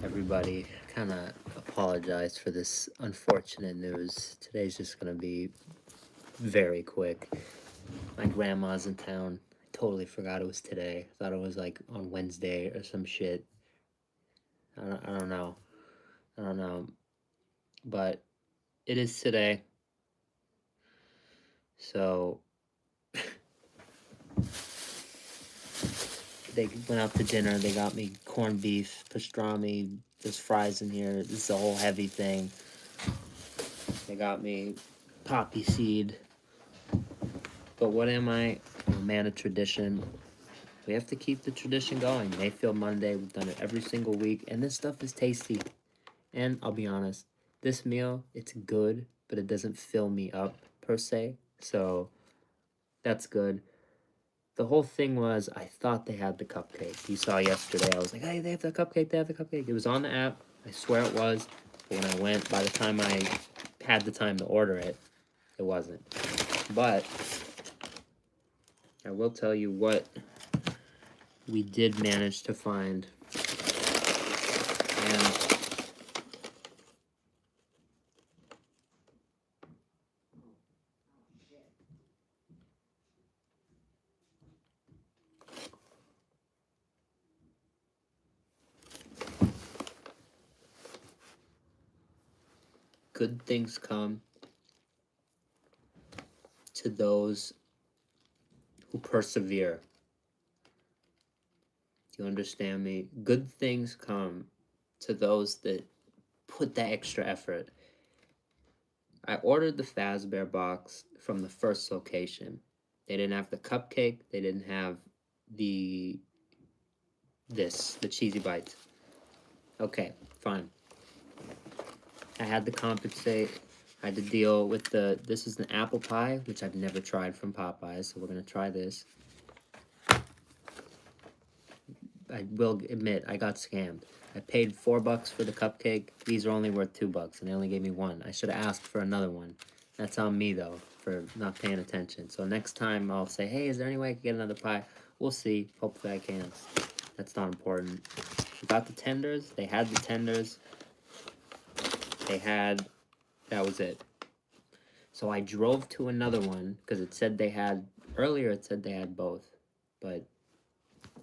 Everybody, kind of apologize for this unfortunate news. Today's just gonna be very quick. My grandma's in town. I totally forgot it was today. Thought it was like on Wednesday or some shit. I don't know. I don't know. But it is today. So they went out to dinner. They got me corned beef, pastrami. There's fries in here. This is a whole heavy thing. They got me poppy seed. But what am I? I'm a man of tradition. We have to keep the tradition going. Mayfield Monday, we've done it every single week, and this stuff is tasty. And I'll be honest, this meal, it's good, but it doesn't fill me up per se. So that's good. The whole thing was, I thought they had the cupcake. You saw yesterday, I was like, hey, they have the cupcake, they have the cupcake. It was on the app. I swear it was. But when I went, by the time I had the time to order it, it wasn't. But I will tell you what we did manage to find. And good things come to those who persevere. Do you understand me? Good things come to those that put that extra effort. I ordered the Fazbear box from the first location. They didn't have the cupcake. They didn't have the cheesy bites. Okay, fine. I had to compensate. I had to deal with this is an apple pie, which I've never tried from Popeyes, so we're gonna try this. I will admit, I got scammed. I paid $4 for the cupcake. These are only worth $2, and they only gave me one. I should have asked for another one. That's on me, though, for not paying attention. So next time, I'll say, hey, is there any way I can get another pie? We'll see. Hopefully I can. That's not important. We got the tenders. They had the tenders. That was it. So I drove to another one, because it said they had, earlier it said they had both. But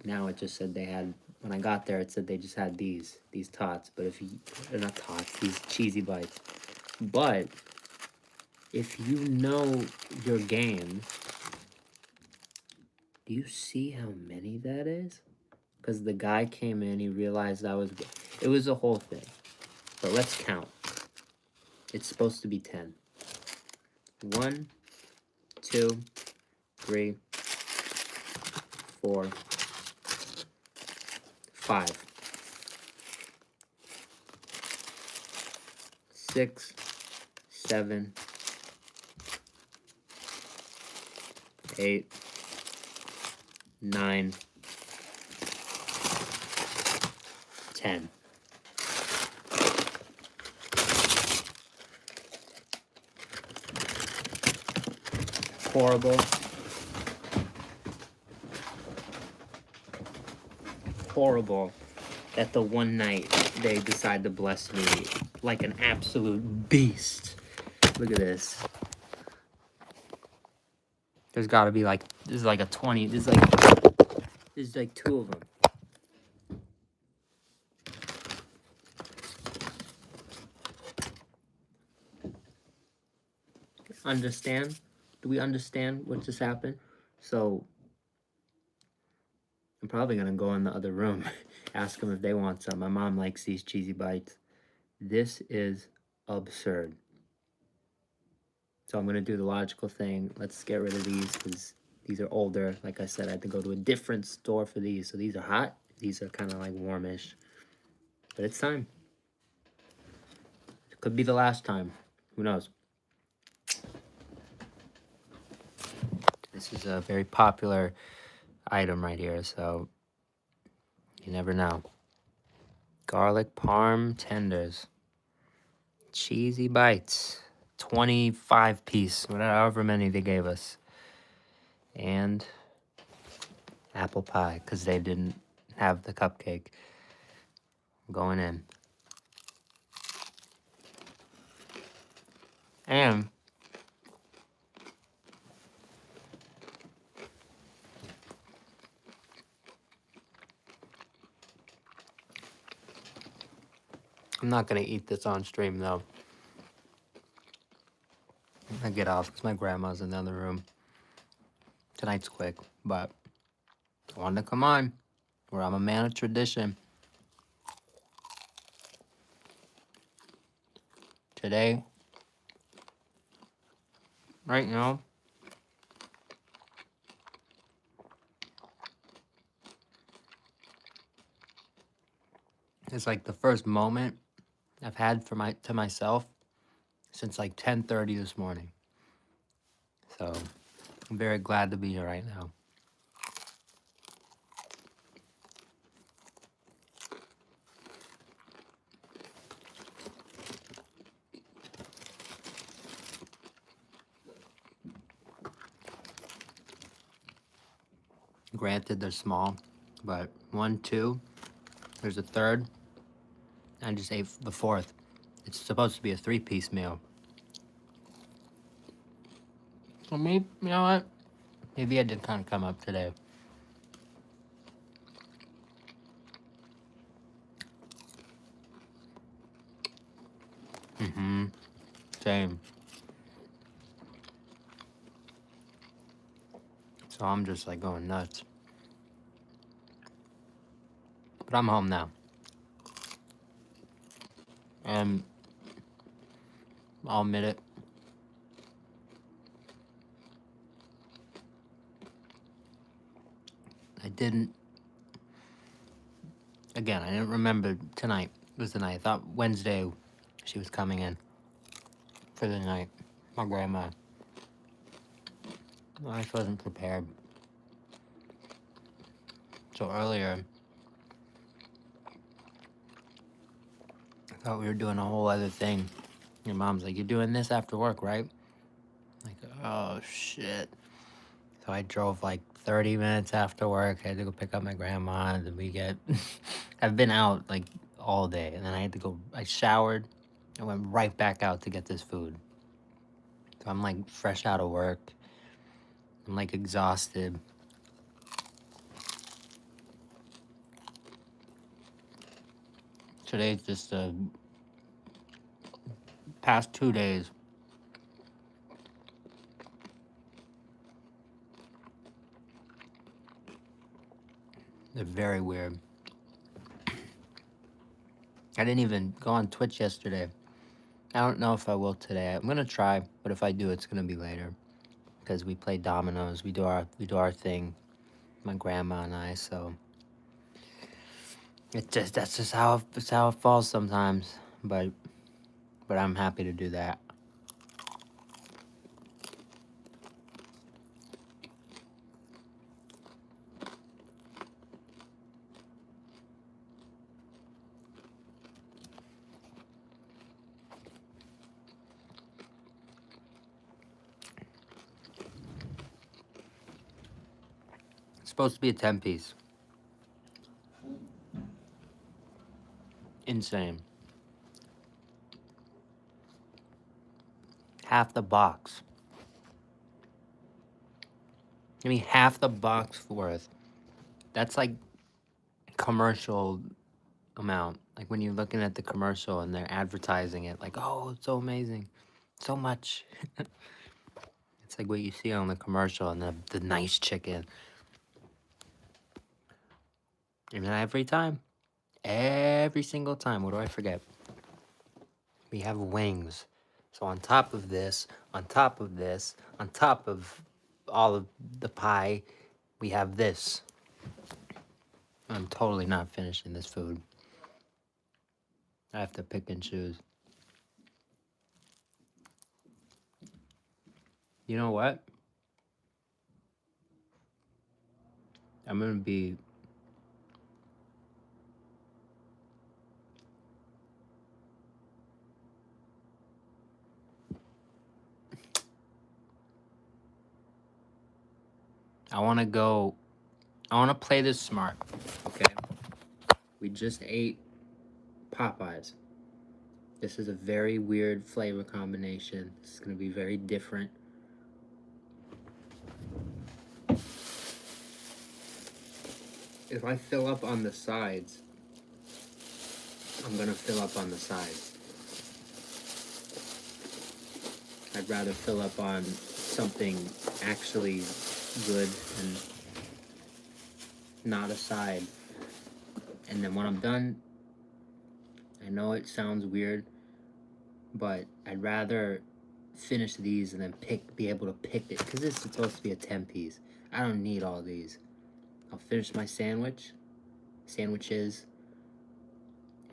now it just said they had, when I got there, it said they just had these tots. But if you, they're not tots, these cheesy bites. But if you know your game, do you see how many that is? Because the guy came in, he realized it was a whole thing. But let's count. It's supposed to be 10. 1, 2, 3, 4, 5, 6, 7, 8, 9, 10. Horrible. Horrible that the one night they decide to bless me like an absolute beast. Look at this. There's gotta be like, this is like a 20, this is like 2 of them. Understand? Do we understand what just happened? So, I'm probably gonna go in the other room, ask them if they want some. My mom likes these cheesy bites. This is absurd. So I'm gonna do the logical thing. Let's get rid of these because these are older. Like I said, I had to go to a different store for these. So these are hot. These are kind of like warmish. But it's time. It could be the last time. Who knows? This is a very popular item right here, so you never know. Garlic parm tenders. Cheesy bites. 25 piece, however many they gave us. And apple pie, because they didn't have the cupcake. I'm going in. And I'm not gonna eat this on stream though. I get off because my grandma's in the other room. Tonight's quick, but I wanted to come on where I'm a man of tradition. Today, right now, it's like the first moment I've had to myself since like 10:30 this morning. So I'm very glad to be here right now. Granted, they're small, but 1, 2, there's a third. I just ate the fourth. It's supposed to be a 3-piece meal. So maybe, you know what? Maybe I did kind of come up today. Same. So I'm just like going nuts. But I'm home now. And I'll admit it. I didn't remember tonight was the night. I thought Wednesday she was coming in for the night. My grandma. I just wasn't prepared. So earlier, I thought we were doing a whole other thing. Your mom's like, "You're doing this after work, right?" Like, oh shit. So I drove like 30 minutes after work. I had to go pick up my grandma, and then we get. I've been out like all day, and then I had to go. I showered, and went right back out to get this food. So I'm like fresh out of work. I'm like exhausted. Today's just the past 2 days. They're very weird. I didn't even go on Twitch yesterday. I don't know if I will today. I'm gonna try, but if I do, it's gonna be later. Because we play dominoes. We do our thing. My grandma and I. So that's just how it falls sometimes. But I'm happy to do that. It's supposed to be a 10-piece. Insane. Half the box. I mean, half the box worth. That's like commercial amount. Like when you're looking at the commercial and they're advertising it, like, oh, it's so amazing, so much. It's like what you see on the commercial and the nice chicken. And then every single time, what do I forget? We have wings. So on top of this, on top of this, on top of all of the pie, we have this. I'm totally not finishing this food. I have to pick and choose. You know what? I'm gonna be. I want to play this smart. Okay. We just ate Popeyes. This is a very weird flavor combination. This is going to be very different. If I fill up on the sides, I'm going to fill up on the sides. I'd rather fill up on something actually good and not a side. And then when I'm done, I know it sounds weird, but I'd rather finish these and then be able to pick it, because this is supposed to be a 10-piece. I don't need all these. I'll finish my sandwiches,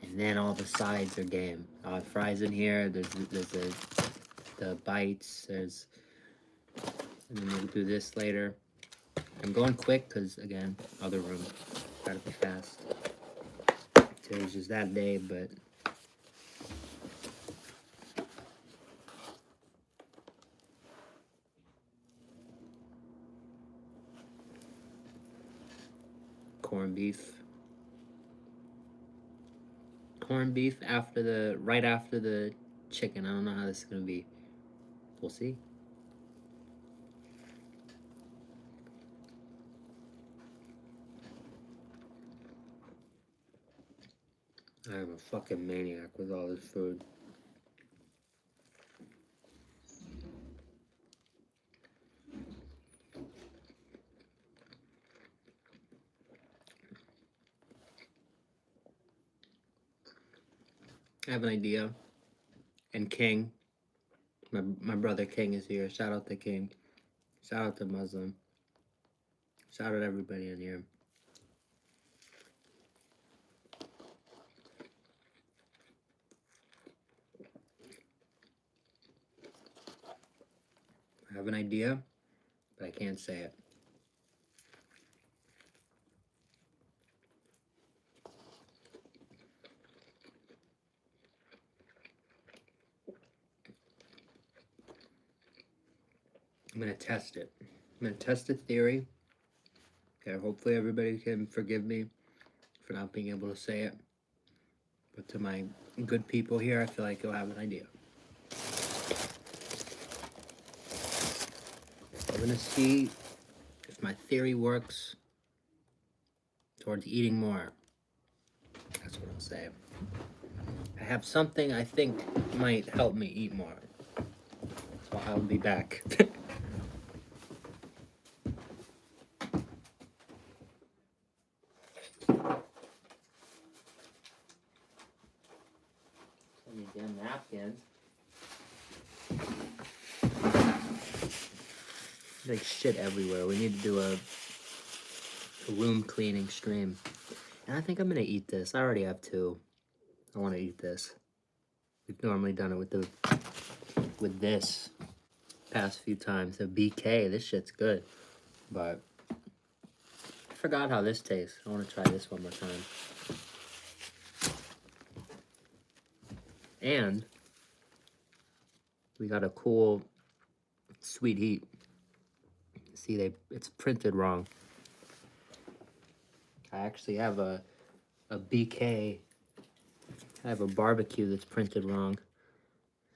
and then all the sides are game. I'll have fries in here. There's the bites. And then we'll do this later. I'm going quick because, again, other room. Gotta be fast. Today's just that day, but corned beef. Corned beef right after the chicken. I don't know how this is gonna be. We'll see. I am a fucking maniac with all this food. I have an idea. And King, my brother King is here. Shout out to King. Shout out to Muslim. Shout out to everybody in here. I have an idea, but I can't say it. I'm gonna test it. I'm gonna test the theory. Okay, hopefully everybody can forgive me for not being able to say it. But to my good people here, I feel like you'll have an idea. I'm gonna see if my theory works towards eating more. That's what I'll say. I have something I think might help me eat more. So I'll be back. Any damn napkins. Like shit everywhere. We need to do a room cleaning stream. And I think I'm gonna eat this. I already have two. I want to eat this. We've normally done it with this past few times. The BK, this shit's good. But I forgot how this tastes. I want to try this one more time. And we got a cool sweet heat. See, it's printed wrong. I actually have a BK. I have a barbecue that's printed wrong.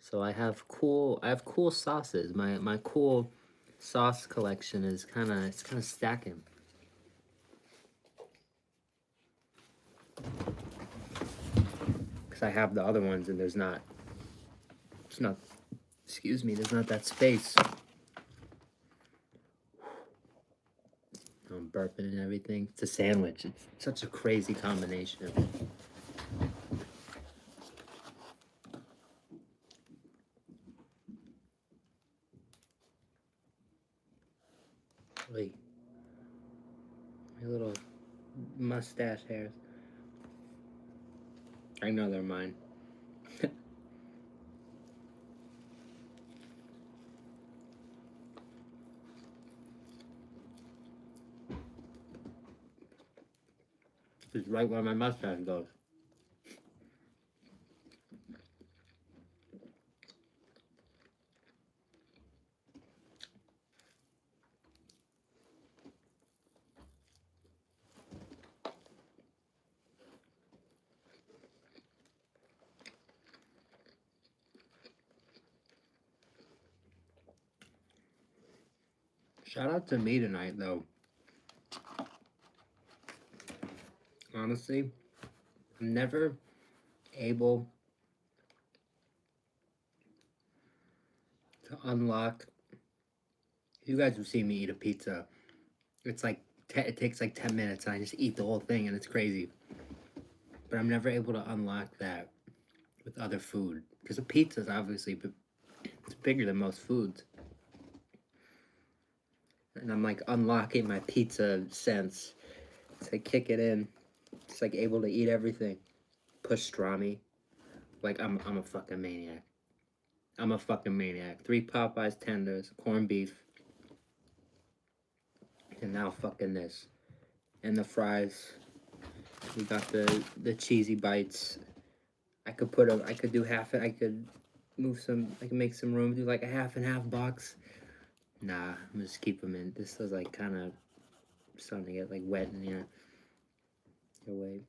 So I have cool sauces. My cool sauce collection is kind of stacking. Cuz I have the other ones and there's not that space. I'm burping and everything. It's a sandwich. It's such a crazy combination. Wait. My little mustache hairs. I know they're mine. It's right where my mustache goes. Shout out to me tonight, though. Honestly, I'm never able to unlock. You guys have seen me eat a pizza. It's like it takes like 10 minutes, and I just eat the whole thing, and it's crazy. But I'm never able to unlock that with other food because a pizza is obviously it's bigger than most foods, and I'm like unlocking my pizza sense to kick it in. It's like able to eat everything. Pastrami, like I'm a fucking maniac. I'm a fucking maniac. 3 Popeyes tenders, corned beef, and now fucking this. And the fries. We got the cheesy bites. I could do half it. I could make some room, do like a half and half box. Nah, I'm just keep them in. This is like kind of starting to get like wet in here. Here, wait.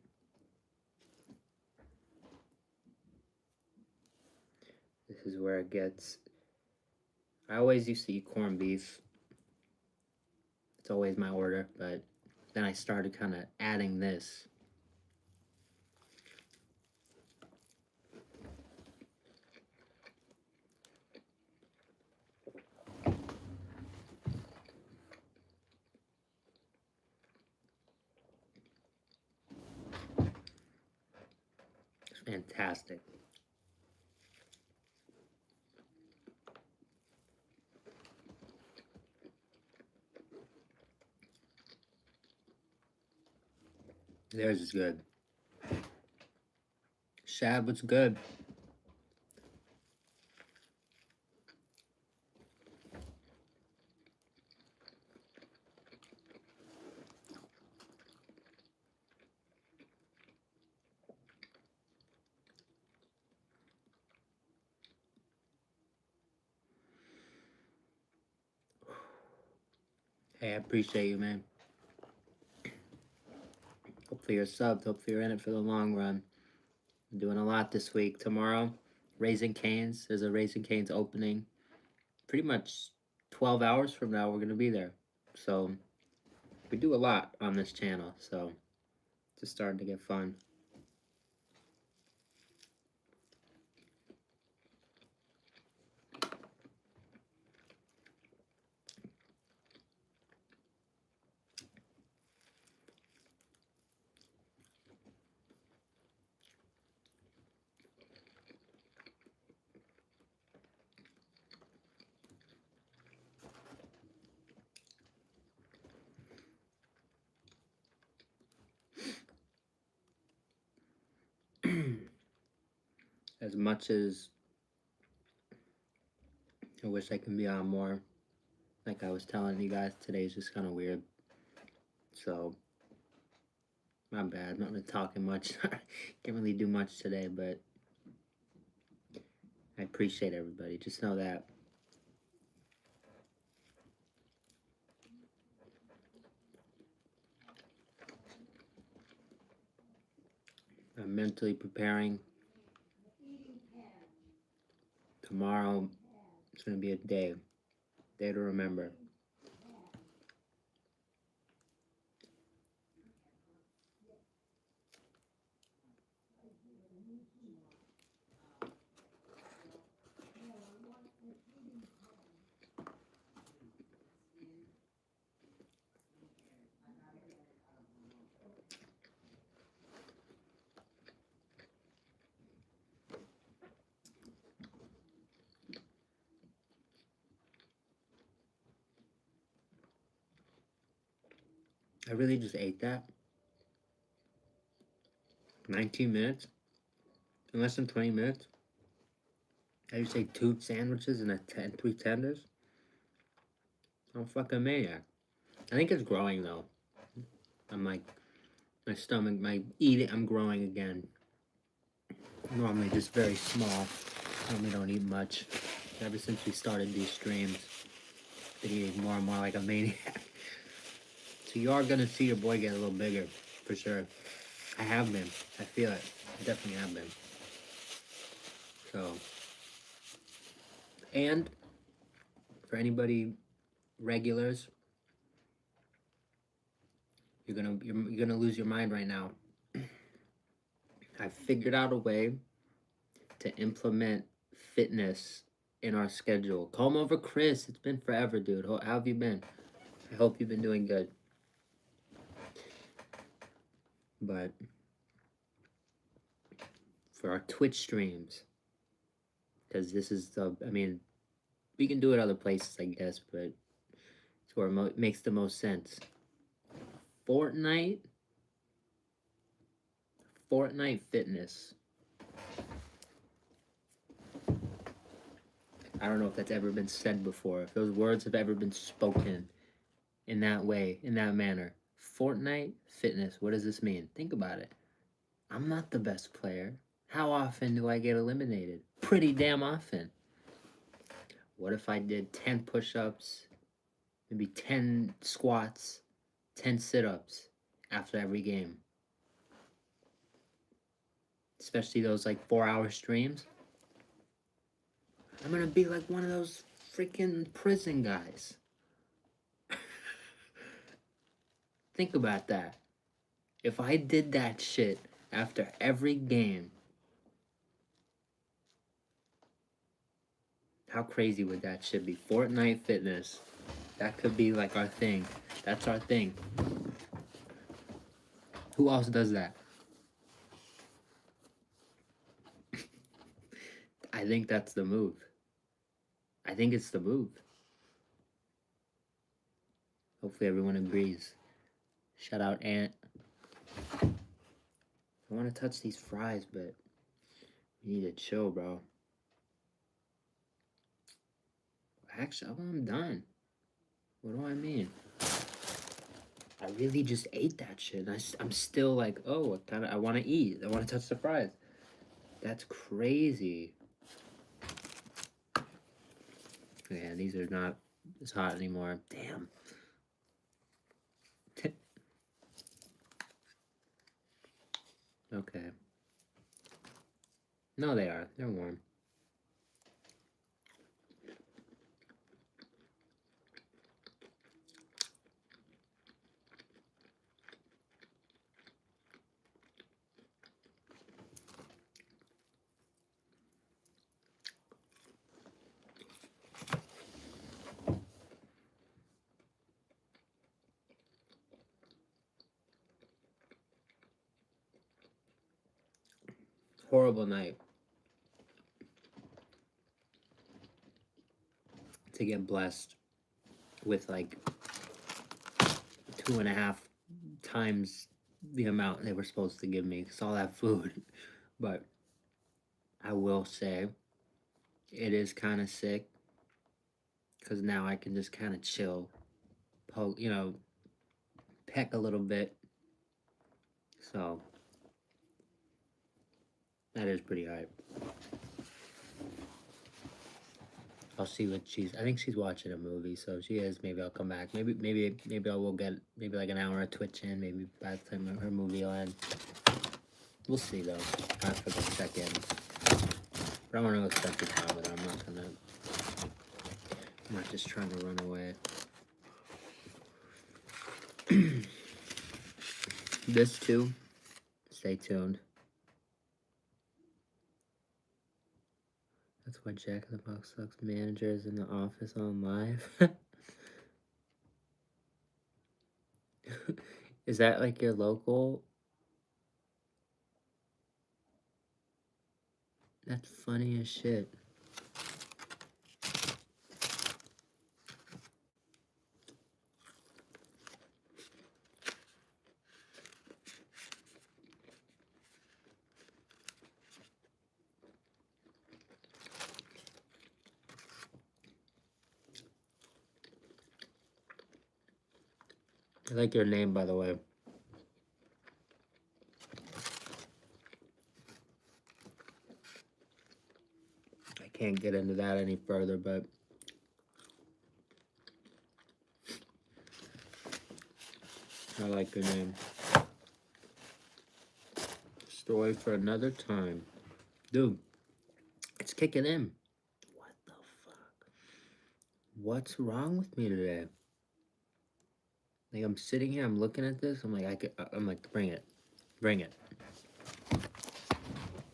This is where it gets. I always used to eat corned beef. It's always my order, but then I started kind of adding this. It's fantastic. Theirs is good. Shad, what's good? Hey, I appreciate you, man. Hopefully you're subbed. Hopefully you're in it for the long run. I'm doing a lot this week. Tomorrow, Raising Cane's. There's a Raising Cane's opening. Pretty much 12 hours from now, we're going to be there. So, we do a lot on this channel. So, it's just starting to get fun. As much as I wish I could be on more, like I was telling you guys, today's just kind of weird. So, my bad. I'm not really talking much. Can't really do much today, but I appreciate everybody. Just know that. I'm mentally preparing. Tomorrow, it's going to be a day to remember. I really just ate that. 19 minutes? In less than 20 minutes? I just ate 2 sandwiches and 3 tenders? I'm a fucking maniac. I think it's growing though. I'm like, my stomach, I'm growing again. Normally just very small. Normally don't eat much. Ever since we started these streams, been eating more and more like a maniac. So you are gonna see your boy get a little bigger, for sure. I have been. I feel it. I definitely have been. So, and for anybody regulars, you're gonna lose your mind right now. I figured out a way to implement fitness in our schedule. Come over, Chris. It's been forever, dude. How have you been? I hope you've been doing good. But for our Twitch streams, because this is the, I mean, we can do it other places, I guess, but it's where it makes the most sense. Fortnite fitness. I don't know if that's ever been said before, if those words have ever been spoken in that way, in that manner. Fortnite fitness, what does this mean? Think about it. I'm not the best player. How often do I get eliminated? Pretty damn often. What if I did 10 push-ups, maybe 10 squats, 10 sit-ups after every game? Especially those like 4-hour streams. I'm gonna be like one of those freaking prison guys. Think about that. If I did that shit after every game, how crazy would that shit be? Fortnite fitness. That could be like our thing. That's our thing. Who else does that? I think that's the move. I think it's the move. Hopefully everyone agrees. Shout out Ant. I want to touch these fries, but you need to chill, bro. Actually, I'm done. What do I mean? I really just ate that shit. And I'm still like, oh, I want to eat. I want to touch the fries. That's crazy. Yeah, these are not as hot anymore. Damn. Okay. No, they are. They're warm. Horrible night to get blessed with like 2.5 times the amount they were supposed to give me because all that food. But I will say it is kind of sick because now I can just kind of chill, poke, peck a little bit. So that is pretty hype. I'll see what I think she's watching a movie, so if she is, maybe I'll come back. Maybe I will get maybe like an hour of Twitch in. Maybe by the time her movie will end, we'll see though. Not for the second. But I want to go spend some time with her. I'm not just trying to run away. This too. Stay tuned. That's why Jack in the Box sucks. Manager is in the office on live. Is that like your local? That's funny as shit. I like your name, by the way. I can't get into that any further, but I like your name. Story for another time. Dude, it's kicking in. What the fuck? What's wrong with me today? Like, I'm sitting here, I'm looking at this, I'm like, bring it. Bring it.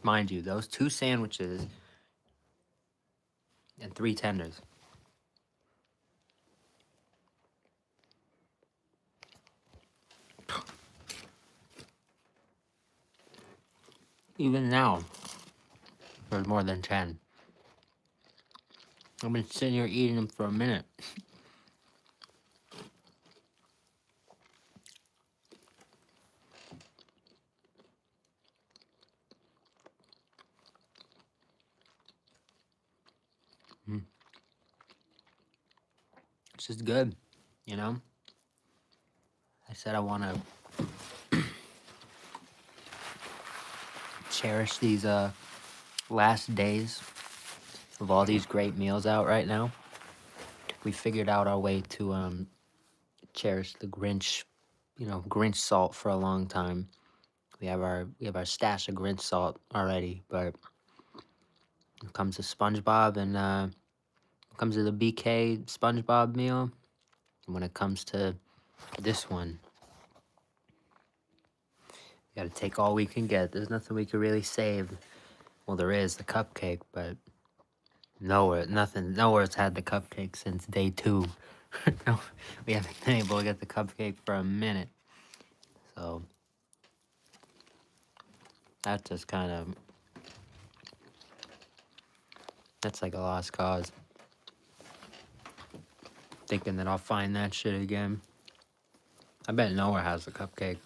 Mind you, those 2 sandwiches and 3 tenders. Even now, there's more than 10. I've been sitting here eating them for a minute. It's just good, you know? I said I want to cherish these last days of all these great meals out right now. We figured out our way to cherish the Grinch, Grinch salt for a long time. We have our stash of Grinch salt already, but when it comes to SpongeBob and when it comes to the BK SpongeBob meal, and when it comes to this one, we gotta take all we can get. There's nothing we can really save. Well, there is the cupcake, but nowhere's had the cupcake since day 2. No, we haven't been able to get the cupcake for a minute. So that's just that's like a lost cause. Thinking that I'll find that shit again. I bet nowhere has the cupcake.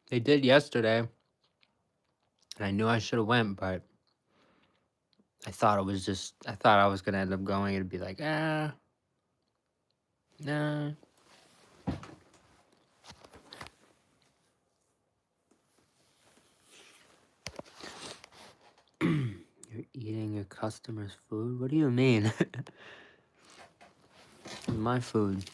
They did yesterday, and I knew I should have went, but I thought I was gonna end up going. It'd be like, nah. You're eating your customers' food? What do you mean? My food.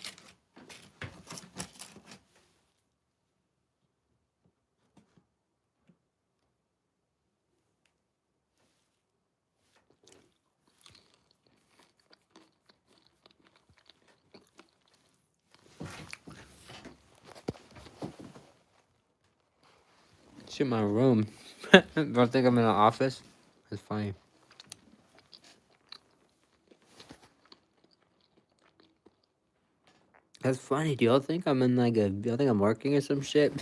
It's in my room. Don't think I'm in an office? That's funny. That's funny. Do y'all think I'm in do y'all think I'm working or some shit?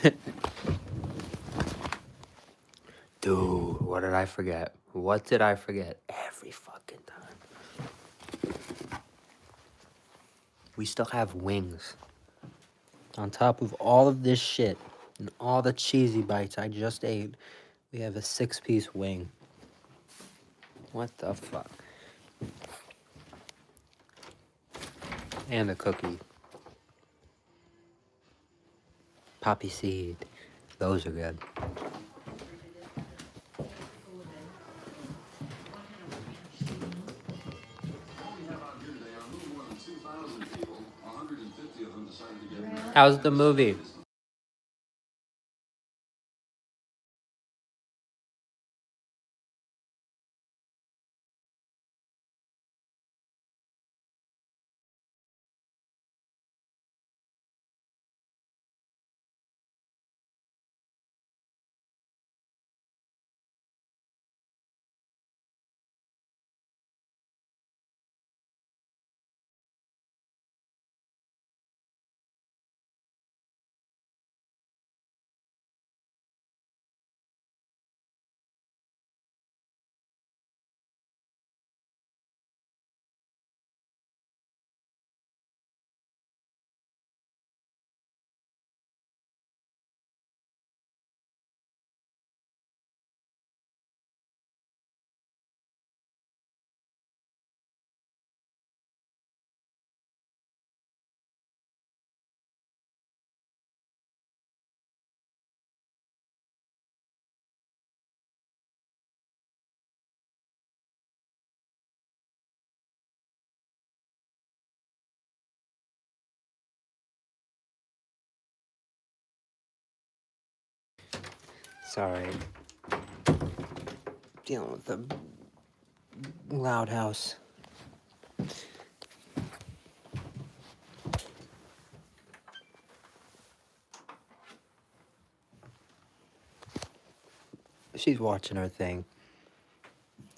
Dude, what did I forget? What did I forget? Every fucking time. We still have wings. On top of all of this shit and all the cheesy bites I just ate, we have a 6-piece wing. What the fuck? And a cookie. Poppy seed. Those are good. How's the movie? Sorry. Dealing with the loud house. She's watching her thing.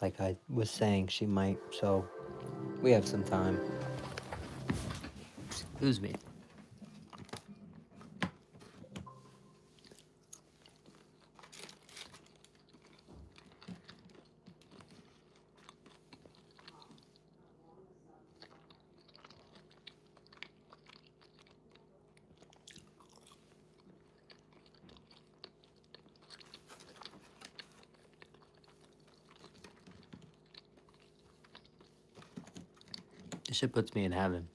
Like I was saying, she might, so we have some time. Excuse me. This shit puts me in heaven.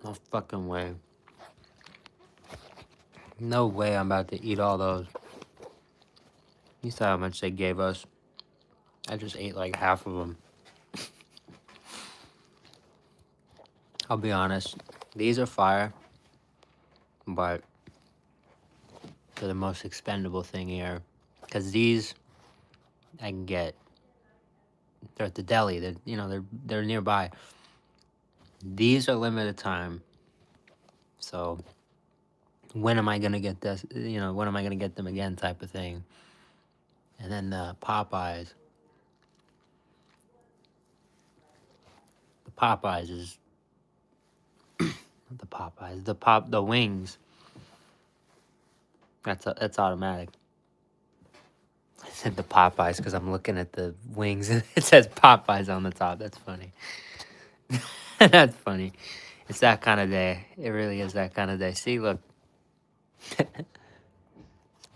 No fucking way. No way I'm about to eat all those. You saw how much they gave us. I just ate like half of them. I'll be honest. These are fire. But they're the most expendable thing here. Because these I can get. They're at the deli. They're nearby. These are limited time. So when am I gonna get this? When am I gonna get them again? Type of thing. And then the Popeyes. The Popeyes is the Popeyes. The wings. That's automatic. I said the Popeyes because I'm looking at the wings and it says Popeyes on the top. That's funny. That's funny. It's that kind of day. It really is that kind of day. See, look.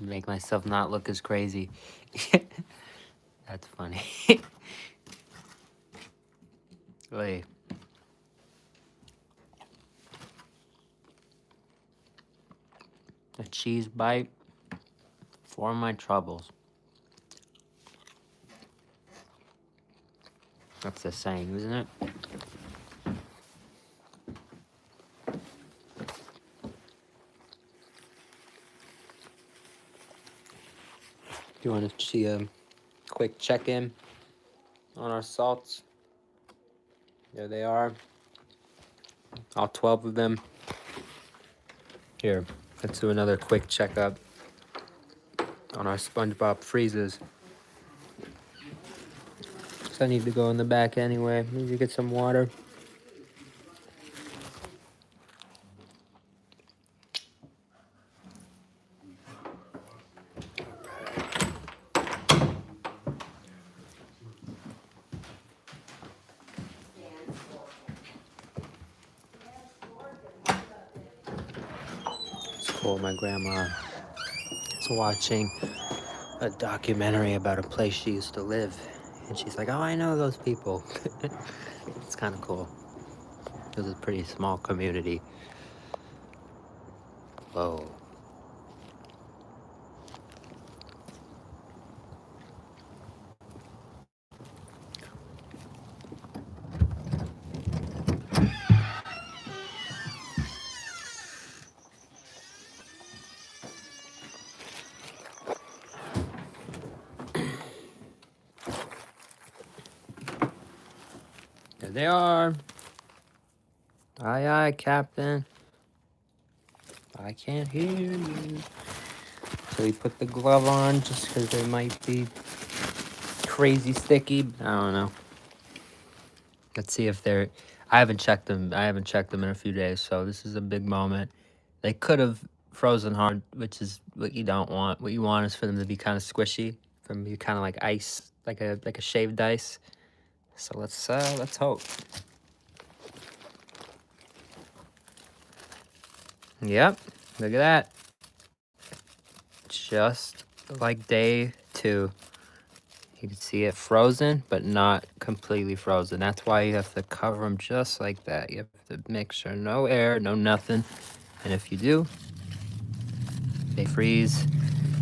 Make myself not look as crazy. That's funny. Wait. A cheese bite for my troubles. That's the saying, isn't it? Do you want to see a quick check-in on our salts? There they are. All 12 of them. Here, let's do another quick checkup on our SpongeBob freezes. So I need to go in the back anyway. Need to get some water. It's cool. My grandma is watching a documentary about a place she used to live. And she's like, oh, I know those people. It's kind of cool. It was a pretty small community. Whoa. There they are. Aye, aye, Captain. I can't hear you. So we put the glove on just because they might be crazy sticky. I don't know. Let's see if they're... I haven't checked them in a few days, so this is a big moment. They could have frozen hard, which is what you don't want. What you want is for them to be kind of squishy, for them to be kind of like ice, like a shaved ice. So let's hope. Yep, look at that. Just like day 2. You can see it frozen, but not completely frozen. That's why you have to cover them just like that. You have to make sure no air, no nothing. And if you do, they freeze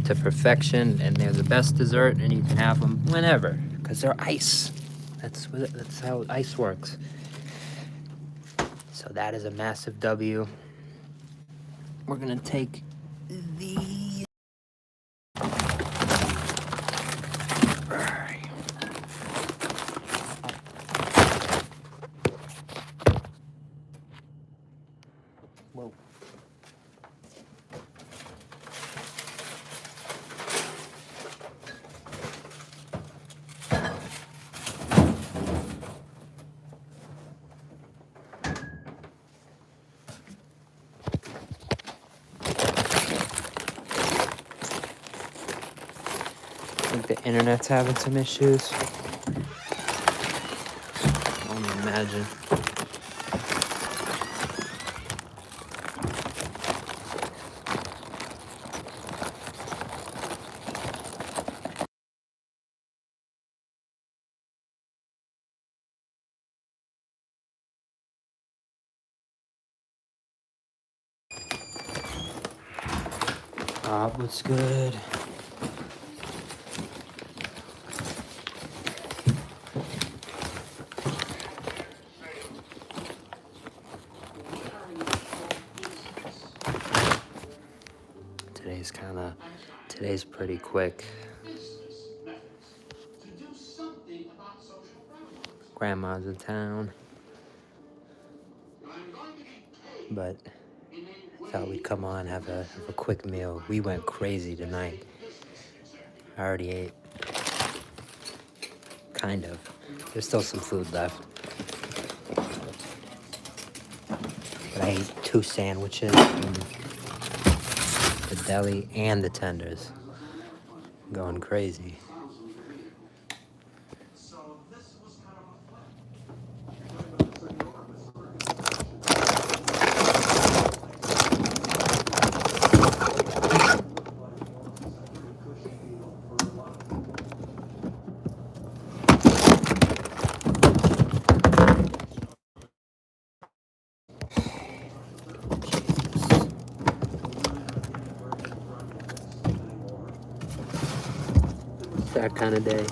to perfection, and they're the best dessert, and you can have them whenever, because they're ice. That's how ice works. So that is a massive W. We're gonna take the... Whoa. I think the internet's having some issues. I don't imagine. What's good? Today's pretty quick. Grandma's in town, but thought we'd come on, have a quick meal. We went crazy tonight. I already ate. Kind of. There's still some food left. But I ate 2 sandwiches from the deli and the tenders. Going crazy. That kind of day.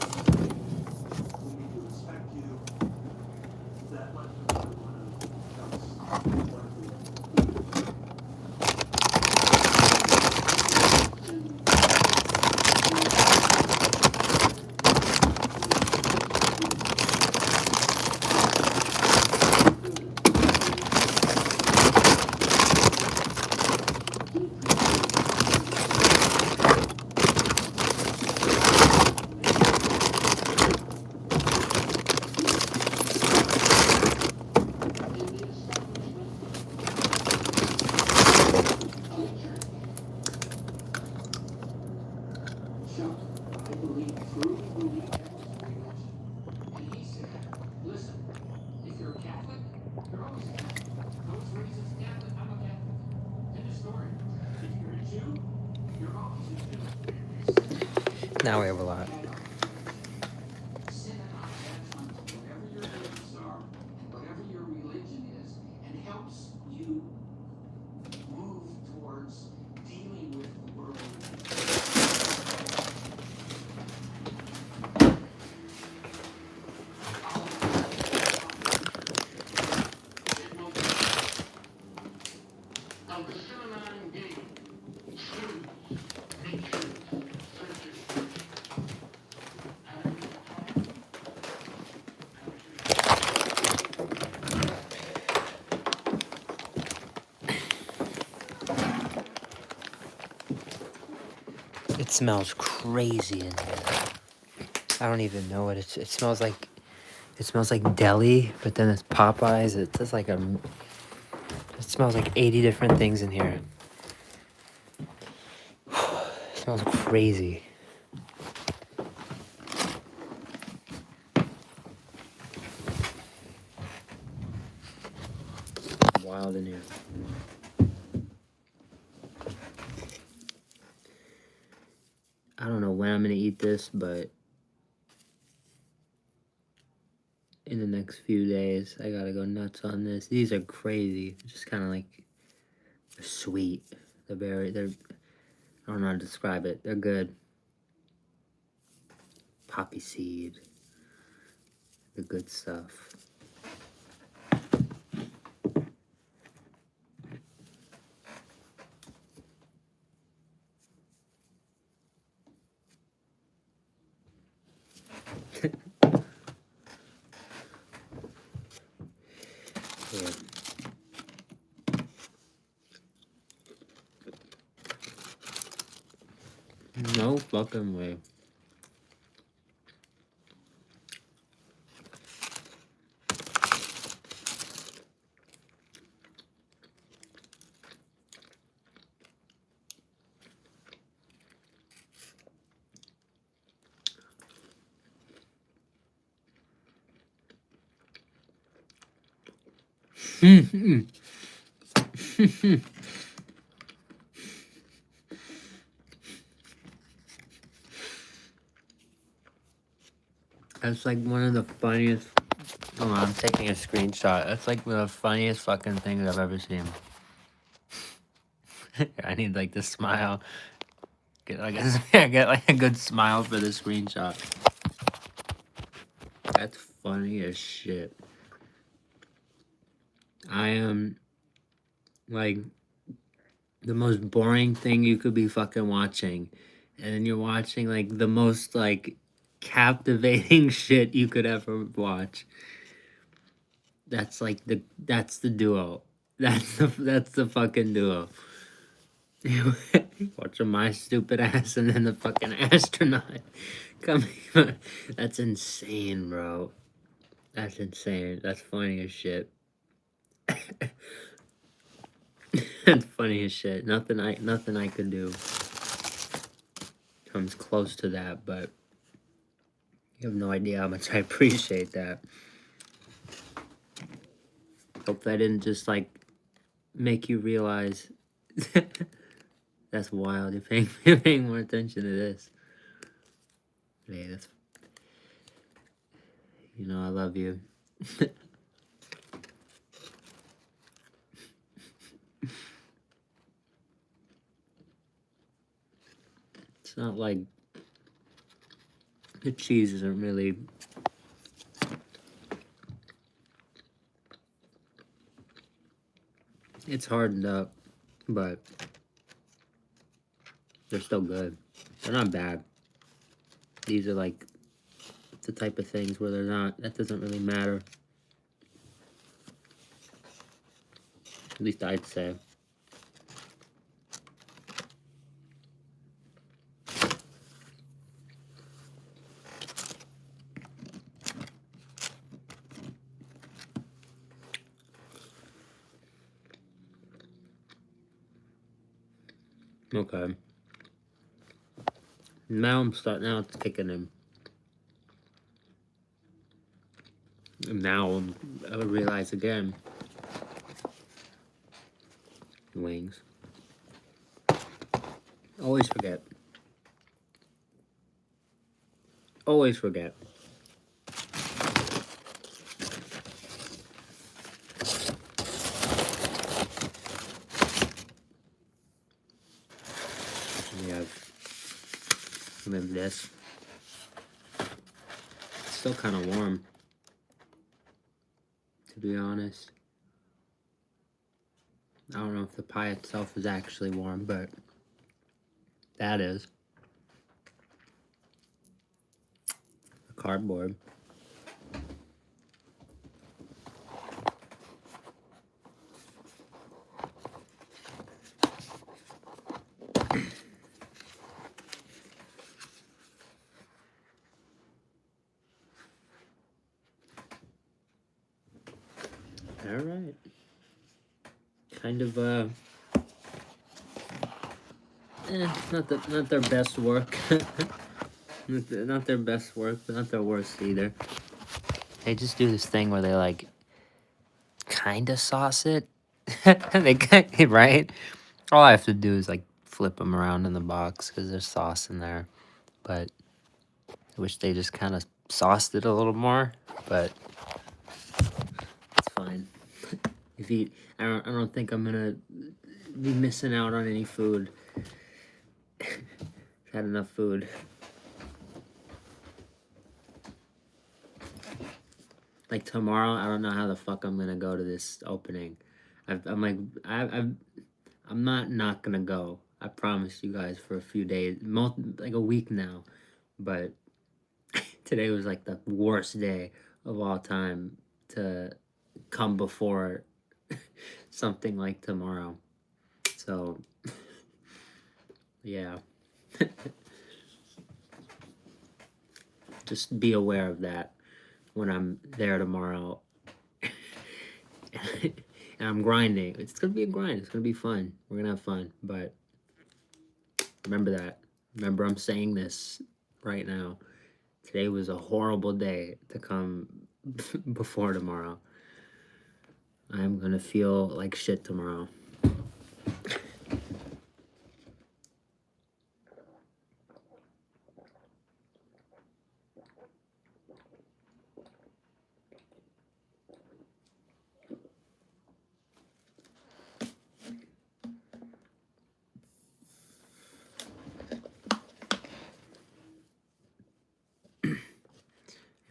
Now we have a lot. It smells crazy in here. I don't even know what it smells like. It smells like deli, but then it's Popeyes. It's just like it smells like 80 different things in here. It smells crazy. Wild in here. I don't know when I'm gonna eat this, but in the next few days, I gotta go nuts on this. These are crazy. Just kind of like sweet. They're I don't know how to describe it. They're good. Poppy seed. The good stuff. fucking way. That's like one of the funniest. Hold on, I'm taking a screenshot. That's like one of the funniest fucking things I've ever seen. I need like the smile. Get like I get like a good smile for the screenshot. That's funny as shit. I am like the most boring thing you could be fucking watching, and then you're watching like the most like captivating shit you could ever watch. That's like that's the duo. That's the fucking duo. Watching my stupid ass and then the fucking astronaut coming. That's insane, bro. That's insane. That's funny as shit. That's funny as shit. Nothing I could do comes close to that, but you have no idea how much I appreciate that. Hope that didn't just like make you realize that's wild. You're paying more attention to this. Hey, that's, you know, I love you. It's not like the cheese isn't really. It's hardened up, but they're still good. They're not bad. These are like the type of things where they're not. That doesn't really matter. At least I'd say. Okay. Now I'm starting. Now it's kicking in. And now I realize again. Wings. Always forget. Always forget. We have this. It's still kind of warm, to be honest. I don't know if the pie itself is actually warm, but that is. The cardboard. All right. Kind of not their best work. Not their best work, but not their worst either. They just do this thing where they like kind of sauce it. They right. All I have to do is like flip them around in the box because there's sauce in there. But I wish they just kind of sauced it a little more. But it's fine. I don't think I'm gonna be missing out on any food. Had enough food. Like tomorrow, I don't know how the fuck I'm gonna go to this opening. I'm not gonna go. I promise you guys for a few days, like a week now. But today was like the worst day of all time to come before something like tomorrow. So yeah. Just be aware of that when I'm there tomorrow. And I'm grinding. It's gonna be a grind. It's gonna be fun. We're gonna have fun. But remember that. Remember, I'm saying this right now. Today was a horrible day to come before tomorrow. I'm gonna feel like shit tomorrow.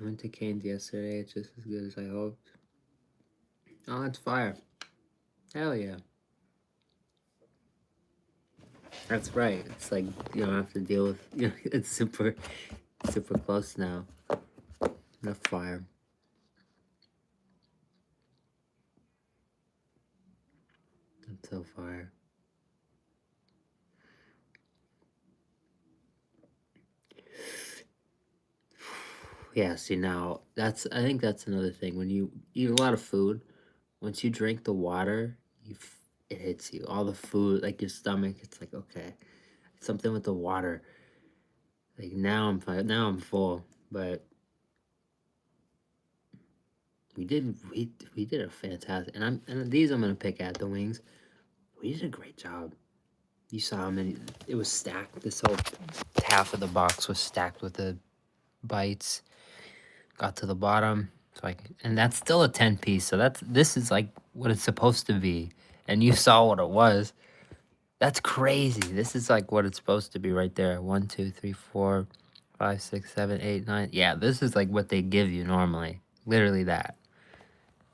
I went to Cane's yesterday. It's just as good as I hoped. Oh, it's fire. Hell yeah. That's right. It's like you don't have to deal with, it's super close now. Enough fire. It's so fire. Yeah, see now, I think that's another thing. When you eat a lot of food, once you drink the water, it hits you. All the food, like your stomach, it's like, okay. Something with the water. Like now I'm fine. Now I'm full, but we did a fantastic, and these I'm gonna pick at the wings. We did a great job. You saw how many, it was stacked. This whole half of the box was stacked with the bites. Got to the bottom, and that's still a 10 piece. So this is like what it's supposed to be. And you saw what it was. That's crazy. This is like what it's supposed to be right there. 1, 2, 3, 4, 5, 6, 7, 8, 9. Yeah, this is like what they give you normally. Literally that.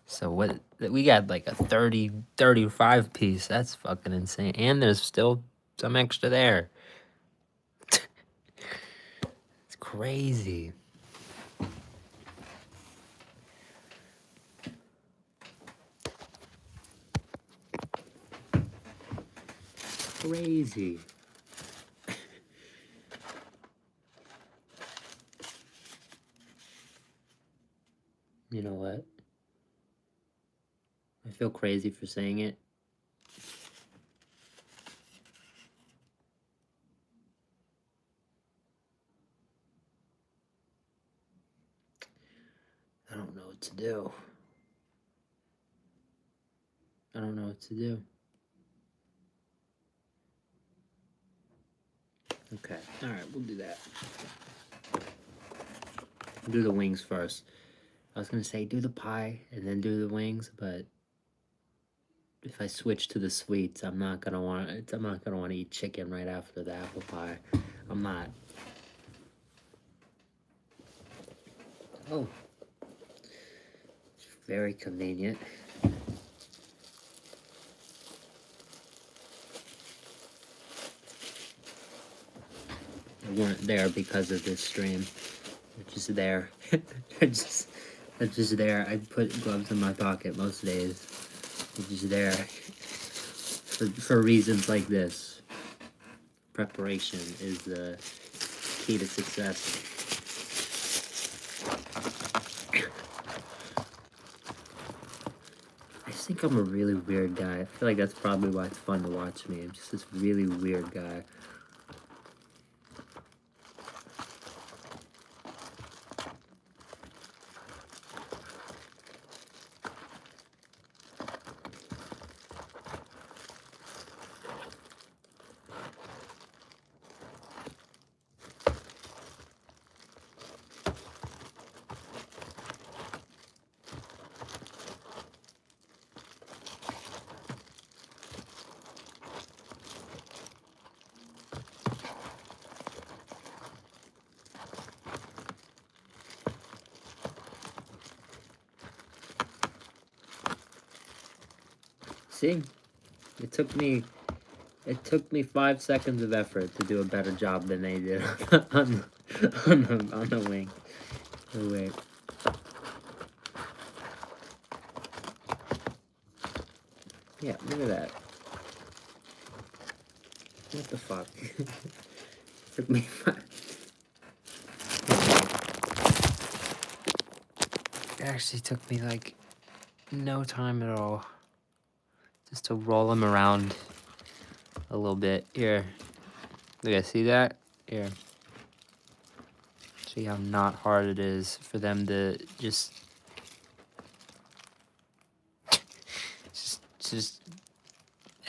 So what we got, like a 30, 35 piece. That's fucking insane. And there's still some extra there. It's crazy. Crazy. You know what? I feel crazy for saying it. I don't know what to do. I don't know what to do. Okay. All right, we'll do that. We'll do the wings first. I was gonna say do the pie and then do the wings, but if I switch to the sweets, I'm not gonna want to eat chicken right after the apple pie. I'm not. Oh, it's very convenient. I weren't there because of this stream. It's just there. It's just there. I put gloves in my pocket most days. It's just there for reasons like this. Preparation is the key to success. I just think I'm a really weird guy. I feel like that's probably why it's fun to watch me. I'm just this really weird guy. See, it took me 5 seconds of effort to do a better job than they did on the wing. Oh wait. Yeah, look at that. What the fuck? Took me 5. It actually took me like no time at all just to roll them around a little bit. Here, look, I see that? Here. See how not hard it is for them to just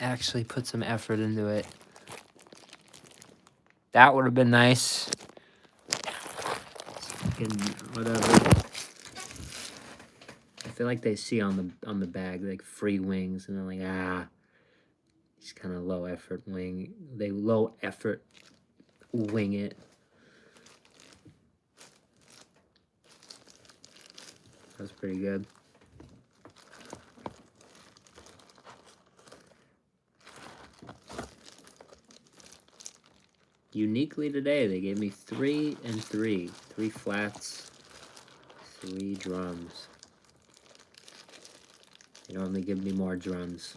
actually put some effort into it. That would have been nice. Fucking whatever. I feel like they see on the bag like free wings, and they're like, it's kind of low effort wing. They low effort wing it. That's pretty good. Uniquely today, they gave me 3 and 3. 3 flats, 3 drums. They normally give me more drums.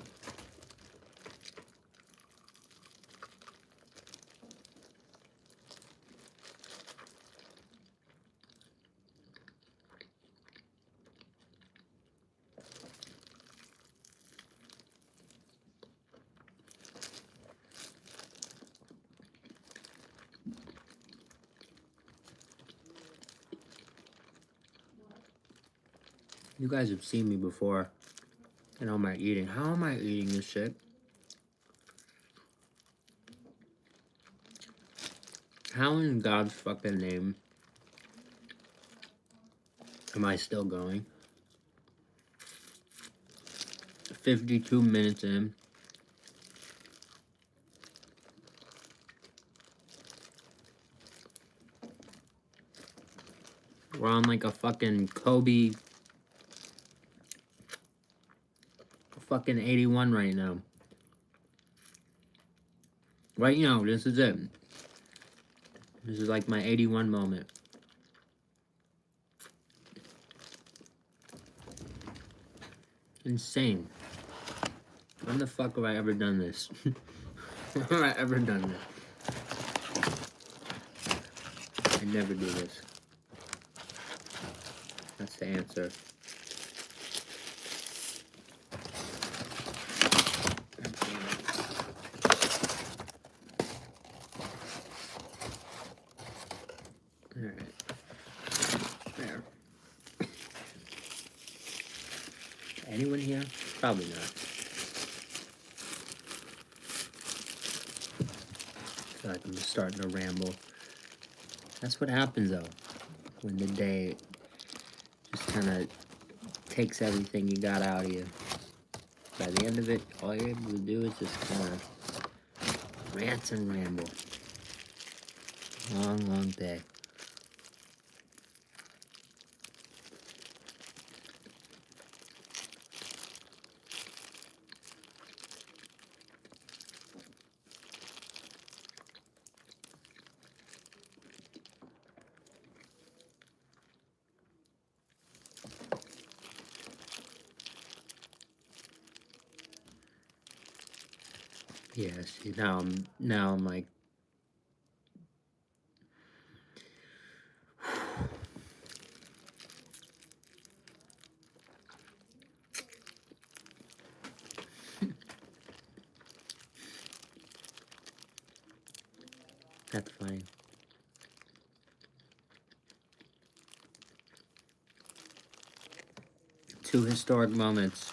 You guys have seen me before. And how am I eating? How am I eating this shit? How in God's fucking name am I still going? 52 minutes in. We're on like a fucking Kobe fucking 81 right now. Right now, this is it. This is like my 81 moment. Insane. When the fuck have I ever done this? When have I ever done this? I never do this. That's the answer. Alright. There. Anyone here? Probably not. I feel like I'm just starting to ramble. That's what happens though. When the day just kind of takes everything you got out of you. By the end of it, all you're able to do is just kind of rant and ramble. Long, long day. Yeah, see, now I'm like, that's funny. Two historic moments.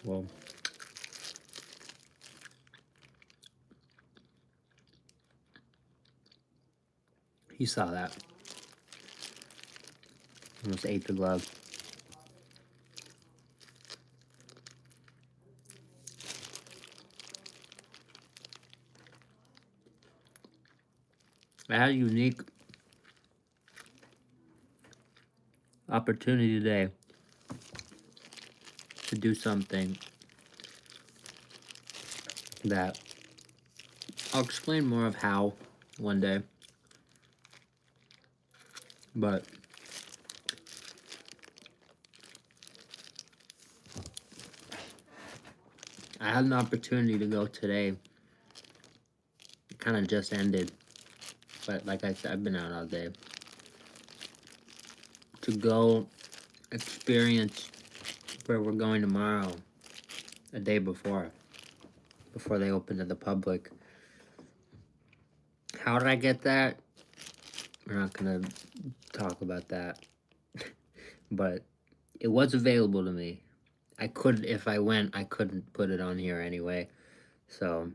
Well, you saw that. Almost ate the glove. I had a unique opportunity today to do something that I'll explain more of how one day. But I had an opportunity to go today kind of just ended, but like I said, I've been out all day. To go experience where we're going tomorrow, a day before they open to the public. How did I get that? We're not gonna talk about that. But it was available to me. I could, if I went, I couldn't put it on here anyway. So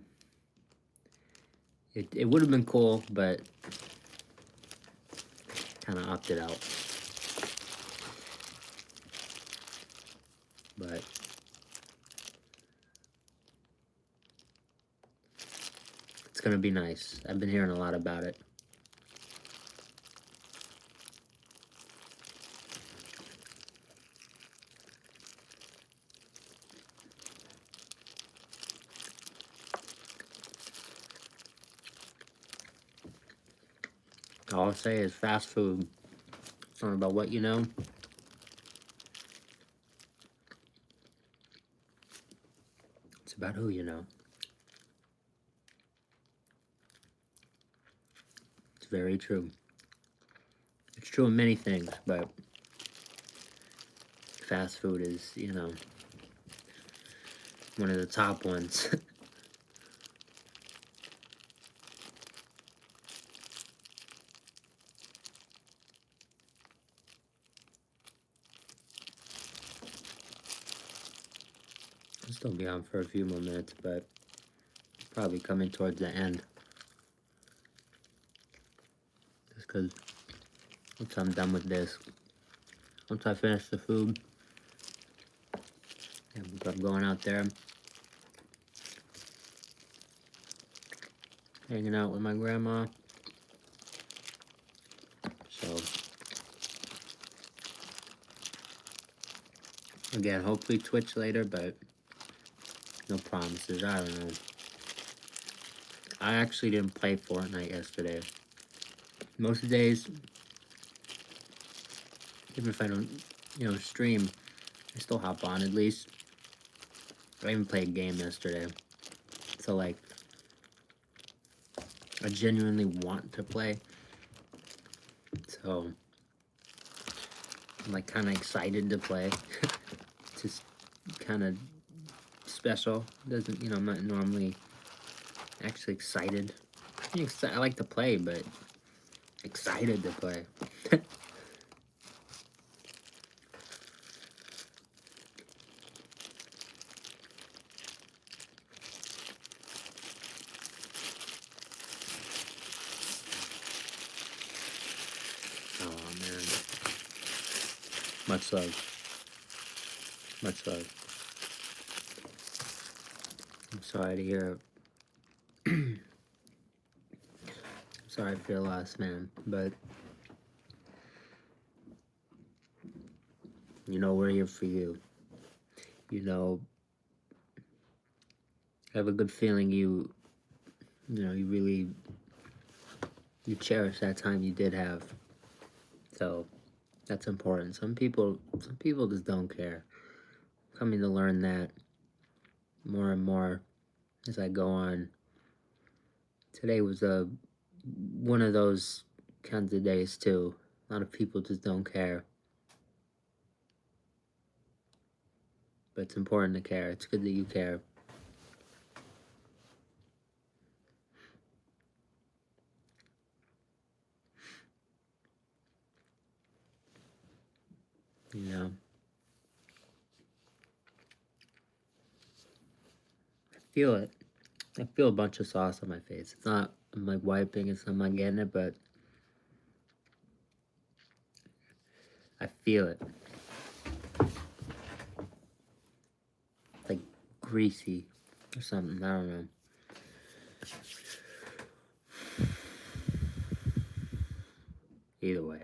it would have been cool, but kind of opted out. But it's gonna be nice. I've been hearing a lot about it. All I'll say is fast food. It's not about what you know. It's about who you know. It's very true. It's true in many things, but fast food is, one of the top ones. I'll still be on for a few more minutes, but probably coming towards the end. Just because once I'm done with this, once I finish the food, I'm going out there, hanging out with my grandma. So, again, hopefully Twitch later, but no promises. I don't know. I actually didn't play Fortnite yesterday. Most of the days, even if I don't, stream, I still hop on at least. I even played a game yesterday. So, like, I genuinely want to play. So, I'm, like, kind of excited to play. Just kind of special. Doesn't, I'm not normally actually excited. I like to play, but excited to play. Oh, man. Much love. Much love. I'm sorry to hear. I'm sorry for your loss, man. But we're here for you. I have a good feeling you really cherish that time you did have. So that's important. Some people just don't care. I'm coming to learn that more and more as I go on. Today was one of those kinds of days too. A lot of people just don't care. But it's important to care. It's good that you care. I feel it. I feel a bunch of sauce on my face. It's not, I'm like wiping, I'm not getting it, but I feel it. Like greasy or something. I don't know. Either way.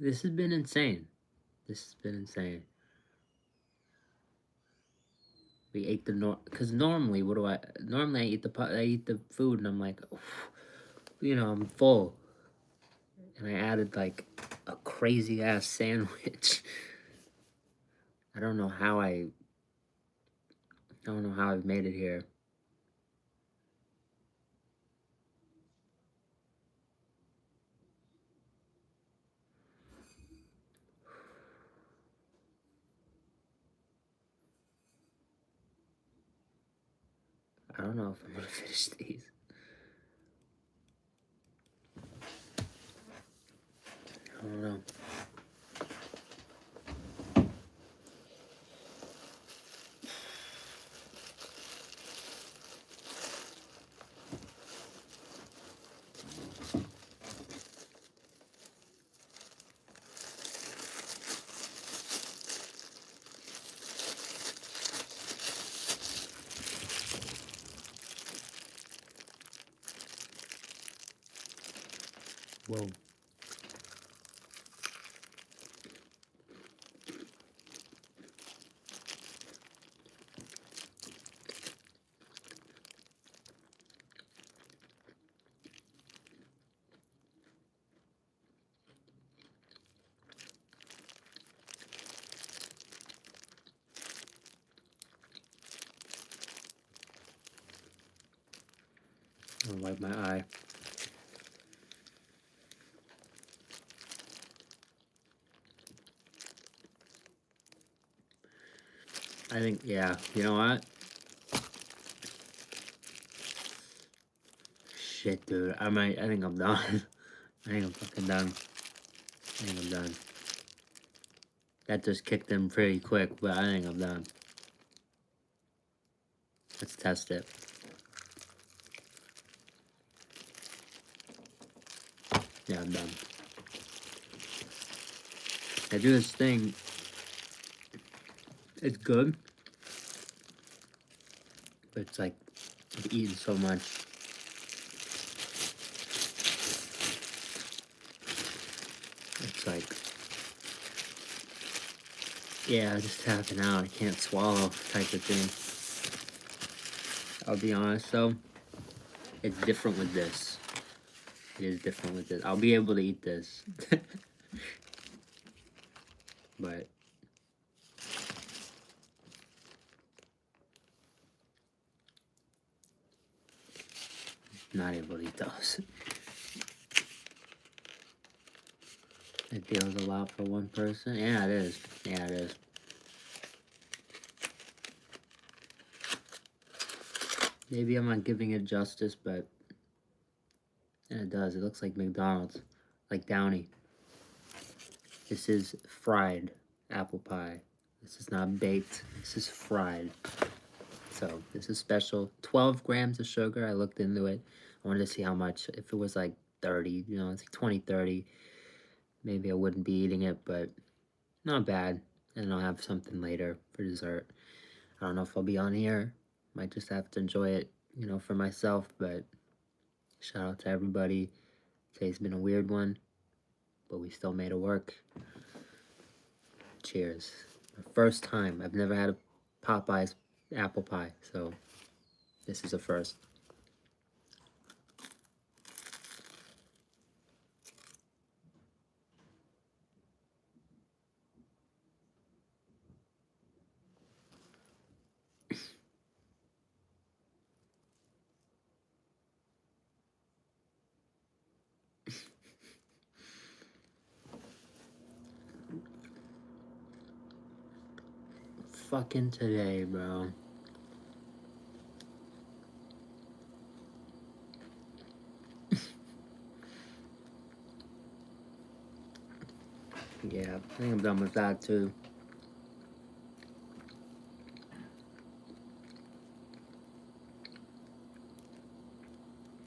This has been insane. We ate because normally, normally I eat the food and I'm like, I'm full. And I added like a crazy ass sandwich. I don't know how I I don't know how I've made it here. I don't know if I'm gonna finish these. I don't know. Whoa. I'll wipe my eye. I think, yeah, you know what? Shit, dude. I think I'm done. I think I'm fucking done. I think I'm done. That just kicked in pretty quick, but I think I'm done. Let's test it. Yeah, I'm done. I do this thing. It's good. But it's like, I've eaten so much. It's like, yeah, just tapping out. I can't swallow type of thing. I'll be honest though, it's different with this. It is different with this. I'll be able to eat this. But not able to eat those. It feels a lot for one person. Yeah, it is. Yeah, it is. Maybe I'm not giving it justice, but yeah, it does. It looks like McDonald's, like Downey. This is fried apple pie. This is not baked. This is fried. So this is special. 12 grams of sugar. I looked into it. I wanted to see how much. If it was like 30, you know, it's like 20, 30, maybe I wouldn't be eating it, but not bad. And I'll have something later for dessert. I don't know if I'll be on here. Might just have to enjoy it, you know, for myself, but shout out to everybody. Today's been a weird one, but we still made it work. Cheers. My first time. I've never had a Popeye's apple pie, so this is a first. Fucking today, bro. Yeah, I think I'm done with that too.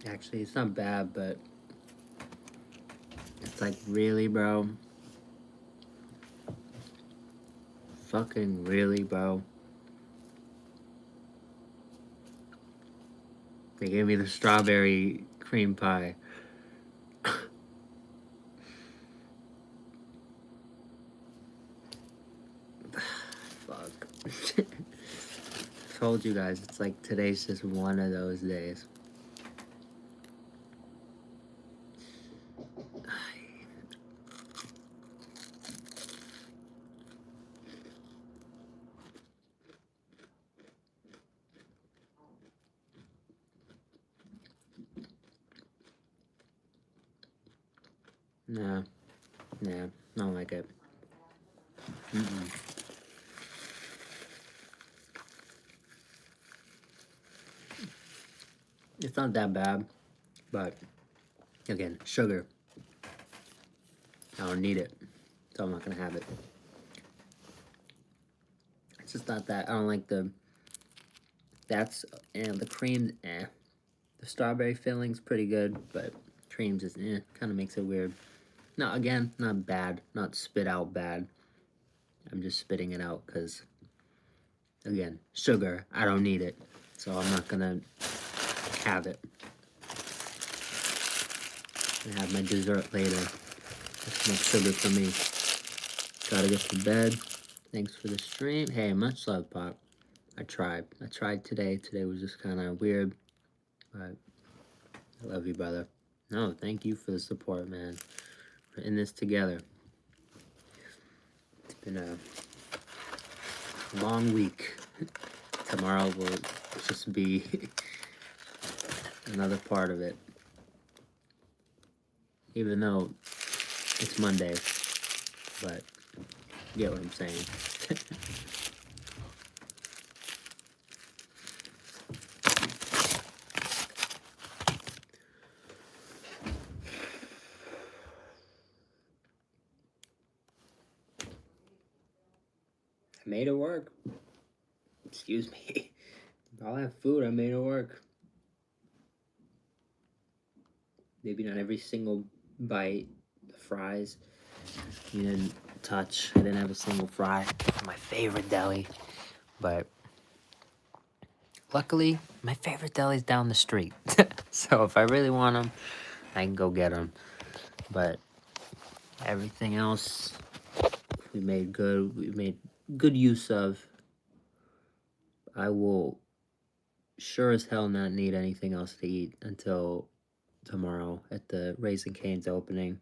Actually, it's not bad, but it's like, really, bro? Fucking really, bro? They gave me the strawberry cream pie. Fuck. Told you guys, it's like today's just one of those days. Nah, nah, I don't like it. It's not that bad, but again, sugar. I don't need it, so I'm not gonna have it. It's just not that. I don't like the. That's and the cream. The strawberry filling's pretty good, but cream just kind of makes it weird. No, again, not bad, not spit out bad. I'm just spitting it out because, again, sugar. I don't need it, so I'm not gonna have it. I have my dessert later. That's much sugar for me. Gotta get to bed. Thanks for the stream. Hey, much love, Pop. I tried. I tried today. Today was just kind of weird, but I love you, brother. No, thank you for the support, man. We're in this together. It's been a long week. Tomorrow will just be another part of it. Even though it's Monday, but you get what I'm saying. I made it work. Excuse me. All that food, I made it work. Maybe not every single bite. The fries, you didn't touch. I didn't have a single fry. My favorite deli, but luckily, my favorite deli's down the street. So if I really want them, I can go get them. But everything else, we made good use of. I will sure as hell not need anything else to eat until tomorrow at the Raising Cane's opening.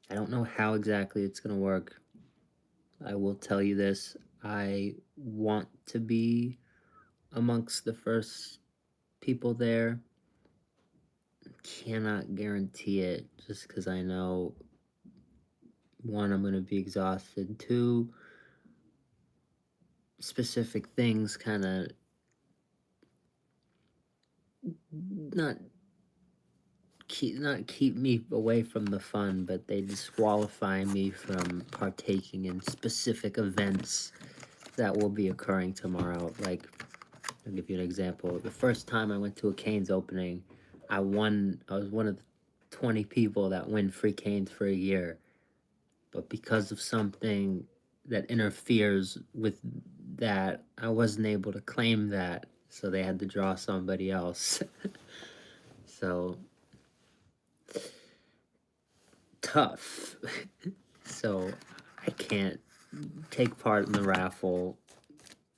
I don't know how exactly it's gonna work. I will tell you this. I want to be amongst the first people there. Cannot guarantee it just because I know, one, I'm gonna be exhausted. Two, specific things kind of not keep me away from the fun, but they disqualify me from partaking in specific events that will be occurring tomorrow. Like, I'll give you an example. The first time I went to a Cane's opening, I won. I was one of the 20 people that win free Cane's for a year. But because of something that interferes with that, I wasn't able to claim that. So they had to draw somebody else. So tough. So I can't take part in the raffle.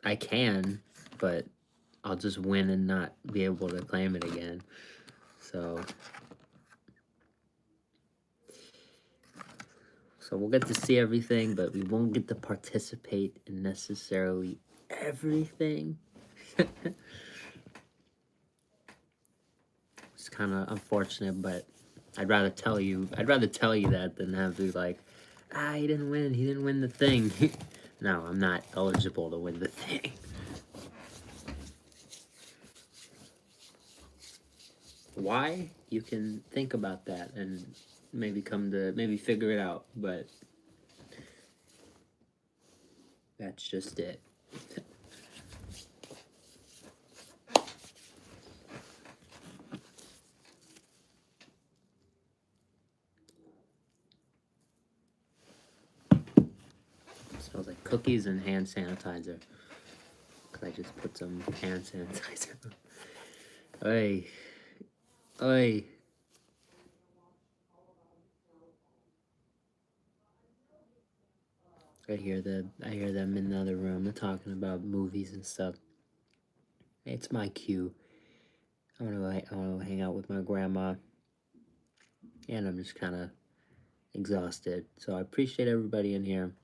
I can, but I'll just win and not be able to claim it again. So we'll get to see everything, but we won't get to participate in necessarily everything. It's kind of unfortunate, but I'd rather tell you that than have you like, he didn't win the thing. No, I'm not eligible to win the thing. Why? You can think about that and maybe figure it out, but that's just it. Smells like cookies and hand sanitizer. Cause I just put some hand sanitizer. Oi. Oi. I hear them in the other room. They're talking about movies and stuff. It's my cue. I want to hang out with my grandma, and I'm just kind of exhausted. So I appreciate everybody in here.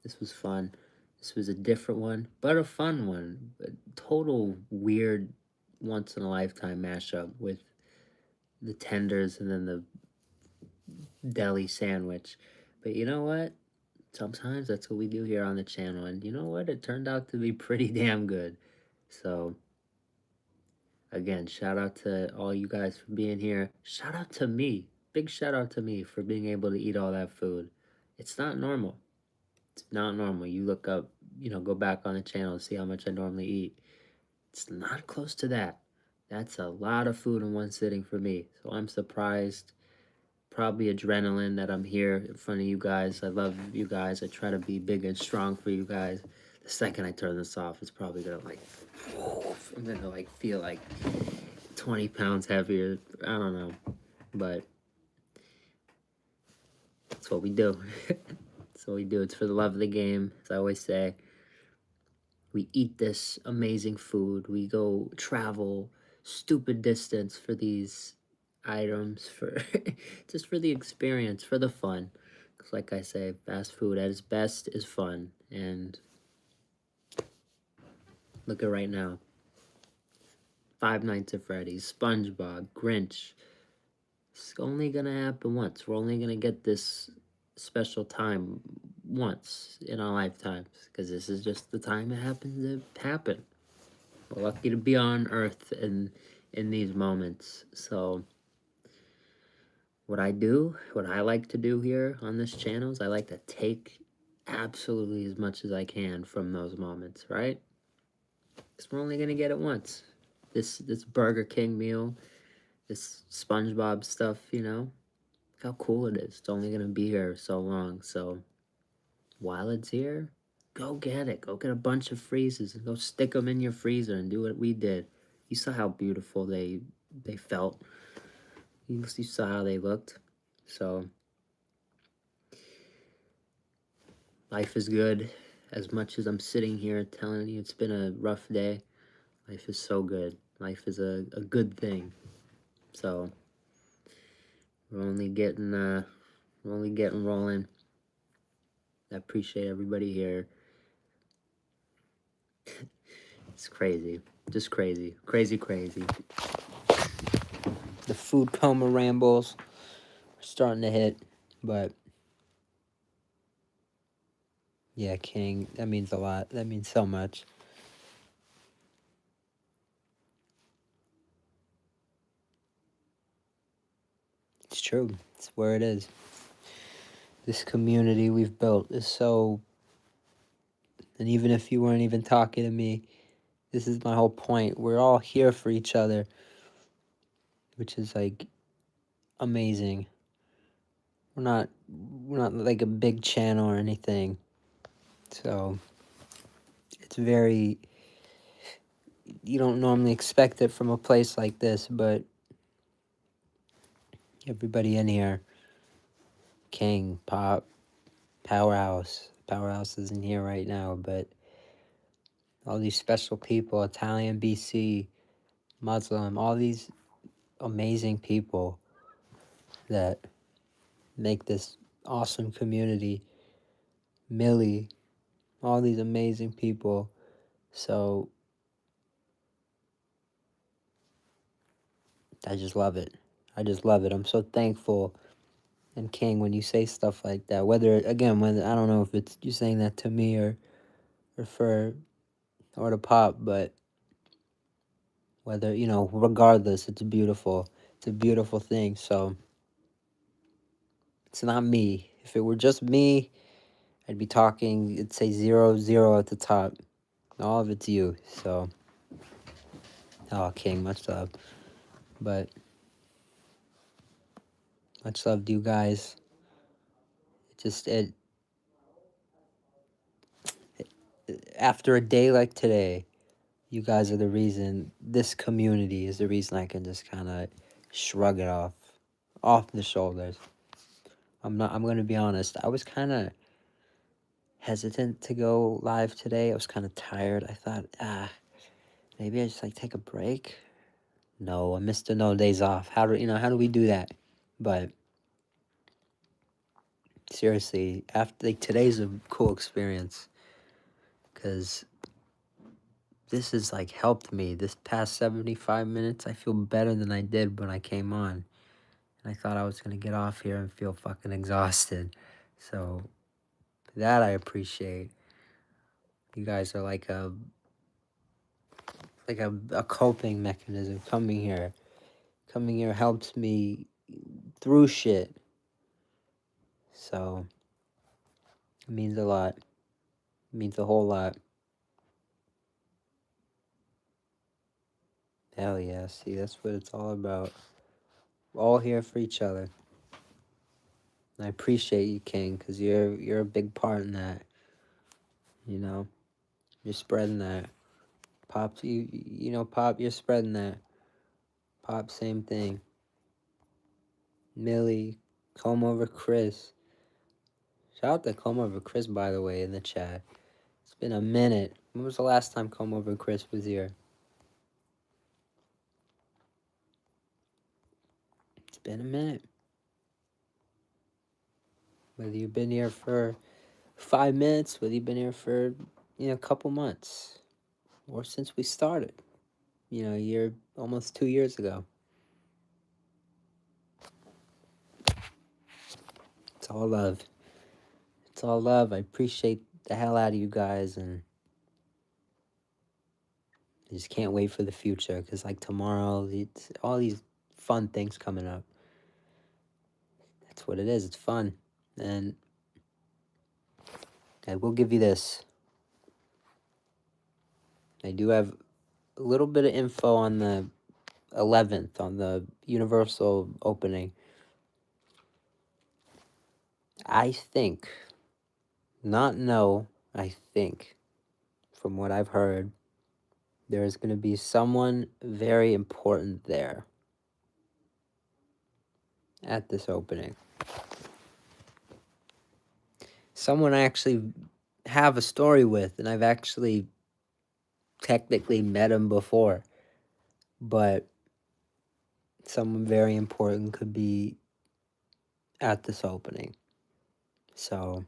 This was fun. This was a different one, but a fun one. A total weird, once in a lifetime mashup with the tenders and then the deli sandwich. But you know what? Sometimes that's what we do here on the channel. And you know what? It turned out to be pretty damn good. So, again, shout out to all you guys for being here. Shout out to me. Big shout out to me for being able to eat all that food. It's not normal. It's not normal. You look up, go back on the channel and see how much I normally eat. It's not close to that. That's a lot of food in one sitting for me. So I'm surprised. Probably adrenaline that I'm here in front of you guys. I love you guys. I try to be big and strong for you guys. The second I turn this off, it's probably gonna I'm gonna feel like 20 pounds heavier. I don't know, but that's what we do. That's what we do. It's for the love of the game, as I always say. We eat this amazing food. We go travel stupid distance for these items, for just for the experience, for the fun. Because like I say, fast food at its best is fun. And look at right now. Five Nights at Freddy's, SpongeBob, Grinch. It's only gonna happen once. We're only gonna get this special time once in our lifetimes. Because this is just the time it happens to happen. We're lucky to be on Earth in these moments. So what I like to do here on this channel is I like to take absolutely as much as I can from those moments, right? Because we're only gonna get it once. This Burger King meal, this SpongeBob stuff, look how cool it is. It's only gonna be here so long. So while it's here, go get it. Go get a bunch of freezes and go stick them in your freezer and do what we did. You saw how beautiful they felt. You saw how they looked. So life is good. As much as I'm sitting here telling you it's been a rough day, life is so good. Life is a good thing. So we're only getting rolling. I appreciate everybody here. It's crazy. Just crazy. Crazy. The food coma rambles are starting to hit, but yeah, King, that means a lot. That means so much. It's true. It's where it is. This community we've built is so... And even if you weren't even talking to me, this is my whole point. We're all here for each other, which is like amazing. We're not like a big channel or anything. So it's very... You don't normally expect it from a place like this, but everybody in here, King, Pop, Powerhouse isn't here right now, but all these special people, Italian BC, Muslim, all these amazing people that make this awesome community. Millie, all these amazing people. So I just love it. I'm so thankful. And King, when you say stuff like that, whether I don't know if it's you saying that to me or to Pop, but whether, regardless, it's beautiful. It's a beautiful thing. So it's not me. If it were just me, I'd be talking, it'd say 0 at the top. All of it's you. So, oh, King, much love. But much love to you guys. After a day like today, you guys are the reason, this community is the reason I can just kind of shrug it off the shoulders. I'm going to be honest. I was kind of hesitant to go live today. I was kind of tired. I thought, maybe I just take a break. No, I missed no days off. How do we do that? But seriously, after today's a cool experience because this has helped me. This past 75 minutes, I feel better than I did when I came on. I thought I was gonna get off here and feel fucking exhausted. So that I appreciate. You guys are like a coping mechanism. Coming here helps me through shit. So it means a lot. It means a whole lot. Hell yeah, see, that's what it's all about. We're all here for each other. And I appreciate you, King, because you're a big part in that. You know, you're spreading that. Pop, you know, Pop, you're spreading that. Pop, same thing. Millie, Comb Over Chris. Shout out to Comb Over Chris, by the way, in the chat. It's been a minute. When was the last time Comb Over Chris was here? It's been a minute. Whether you've been here for 5 minutes, whether you've been here for, a couple months, or since we started, a year, almost 2 years ago. It's all love. It's all love. I appreciate the hell out of you guys, and I just can't wait for the future, because like tomorrow, it's all these fun things coming up. That's what it is. It's fun. And I will give you this. I do have a little bit of info on the 11th, on the Universal opening. I think, I think, from what I've heard, there is going to be someone very important there at this opening. Someone I actually have a story with, and I've actually technically met him before, but someone very important could be at this opening. So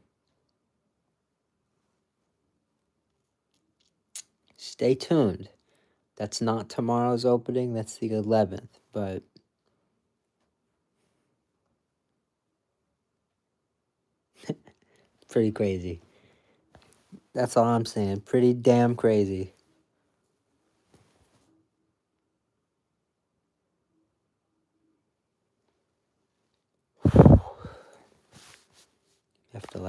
stay tuned. That's not tomorrow's opening, that's the 11th, but pretty crazy. That's all I'm saying. Pretty damn crazy. You have to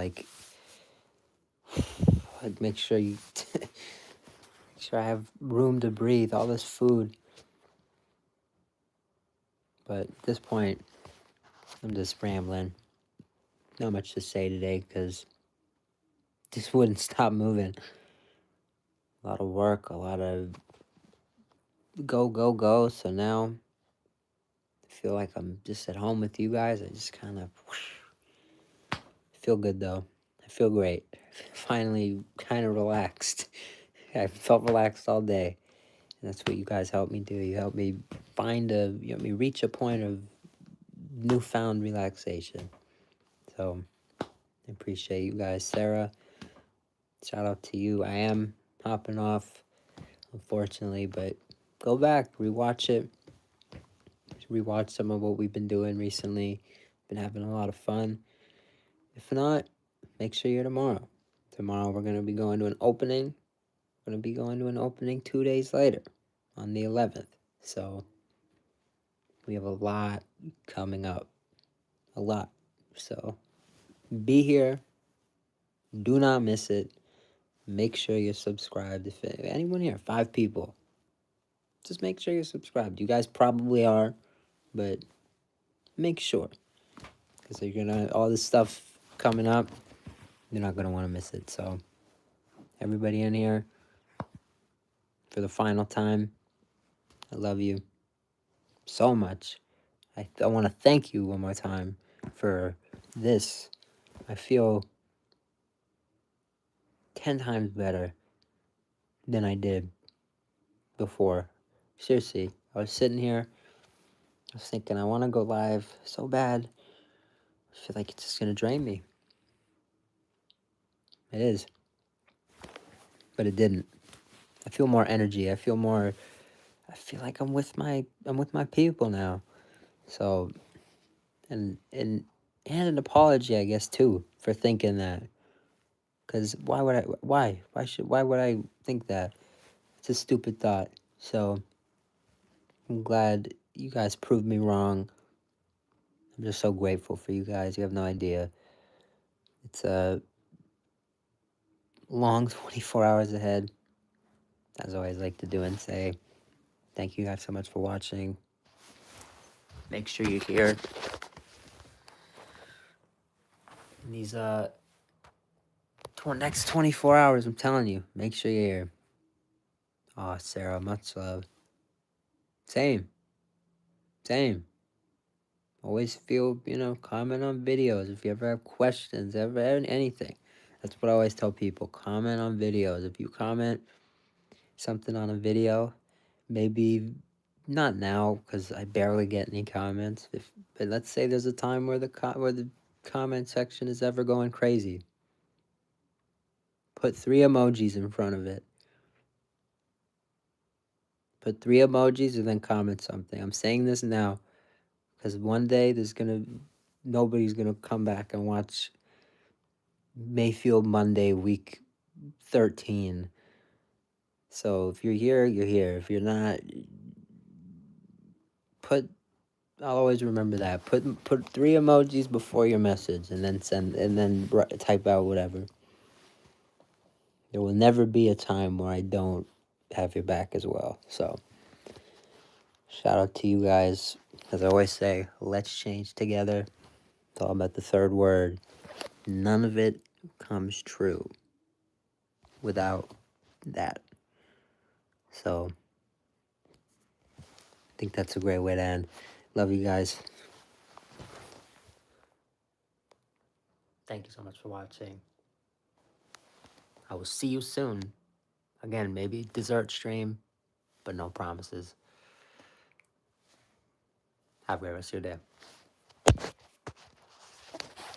make sure you make sure I have room to breathe, all this food. But at this point, I'm just rambling. Not much to say today because just wouldn't stop moving. A lot of work, a lot of go. So now I feel like I'm just at home with you guys. I just kind of feel good though. I feel great. Finally kind of relaxed. I felt relaxed all day. And that's what you guys helped me do. You helped me reach a point of newfound relaxation. So I appreciate you guys. Sarah, shout out to you. I am hopping off, unfortunately, but go back, rewatch it. Rewatch some of what we've been doing recently. Been having a lot of fun. If not, make sure you're tomorrow. Tomorrow we're going to be going to an opening. We're going to be going to an opening 2 days later on the 11th. So we have a lot coming up. A lot. So be here. Do not miss it. Make sure you're subscribed. If anyone here, 5 people, just make sure you're subscribed. You guys probably are, but make sure. Because you're going to, all this stuff coming up, you're not going to want to miss it. So everybody in here, for the final time, I love you so much. I want to thank you one more time for this. I feel 10 times better than I did before. Seriously, I was sitting here, I was thinking I want to go live so bad. I feel like it's just going to drain me. It is. But it didn't. I feel more energy. I feel like I'm with my people now. So and an apology, I guess, too, for thinking that. Because why would I think that? It's a stupid thought. So I'm glad you guys proved me wrong. I'm just so grateful for you guys. You have no idea. It's a long 24 hours ahead, as I always like to do and say. Thank you guys so much for watching. Make sure you're here. In these next 24 hours, I'm telling you, make sure you're here. Aw, Sarah, much love. Same. Always feel, comment on videos if you ever have questions, anything. That's what I always tell people. Comment on videos. If you comment something on a video, maybe not now because I barely get any comments. But let's say there's a time where the comment section is ever going crazy. Put 3 emojis in front of it. Put 3 emojis and then comment something. I'm saying this now because one day nobody's gonna come back and watch Mayfield Monday week 13. So if you're here, you're here. If you're not, I'll always remember that. Put 3 emojis before your message and then type out whatever. There will never be a time where I don't have your back as well. So shout out to you guys. As I always say, let's change together. It's all about the 3rd word. None of it comes true without that. So I think that's a great way to end. Love you guys. Thank you so much for watching. I will see you soon. Again, maybe dessert stream, but no promises. Have a great rest of your day.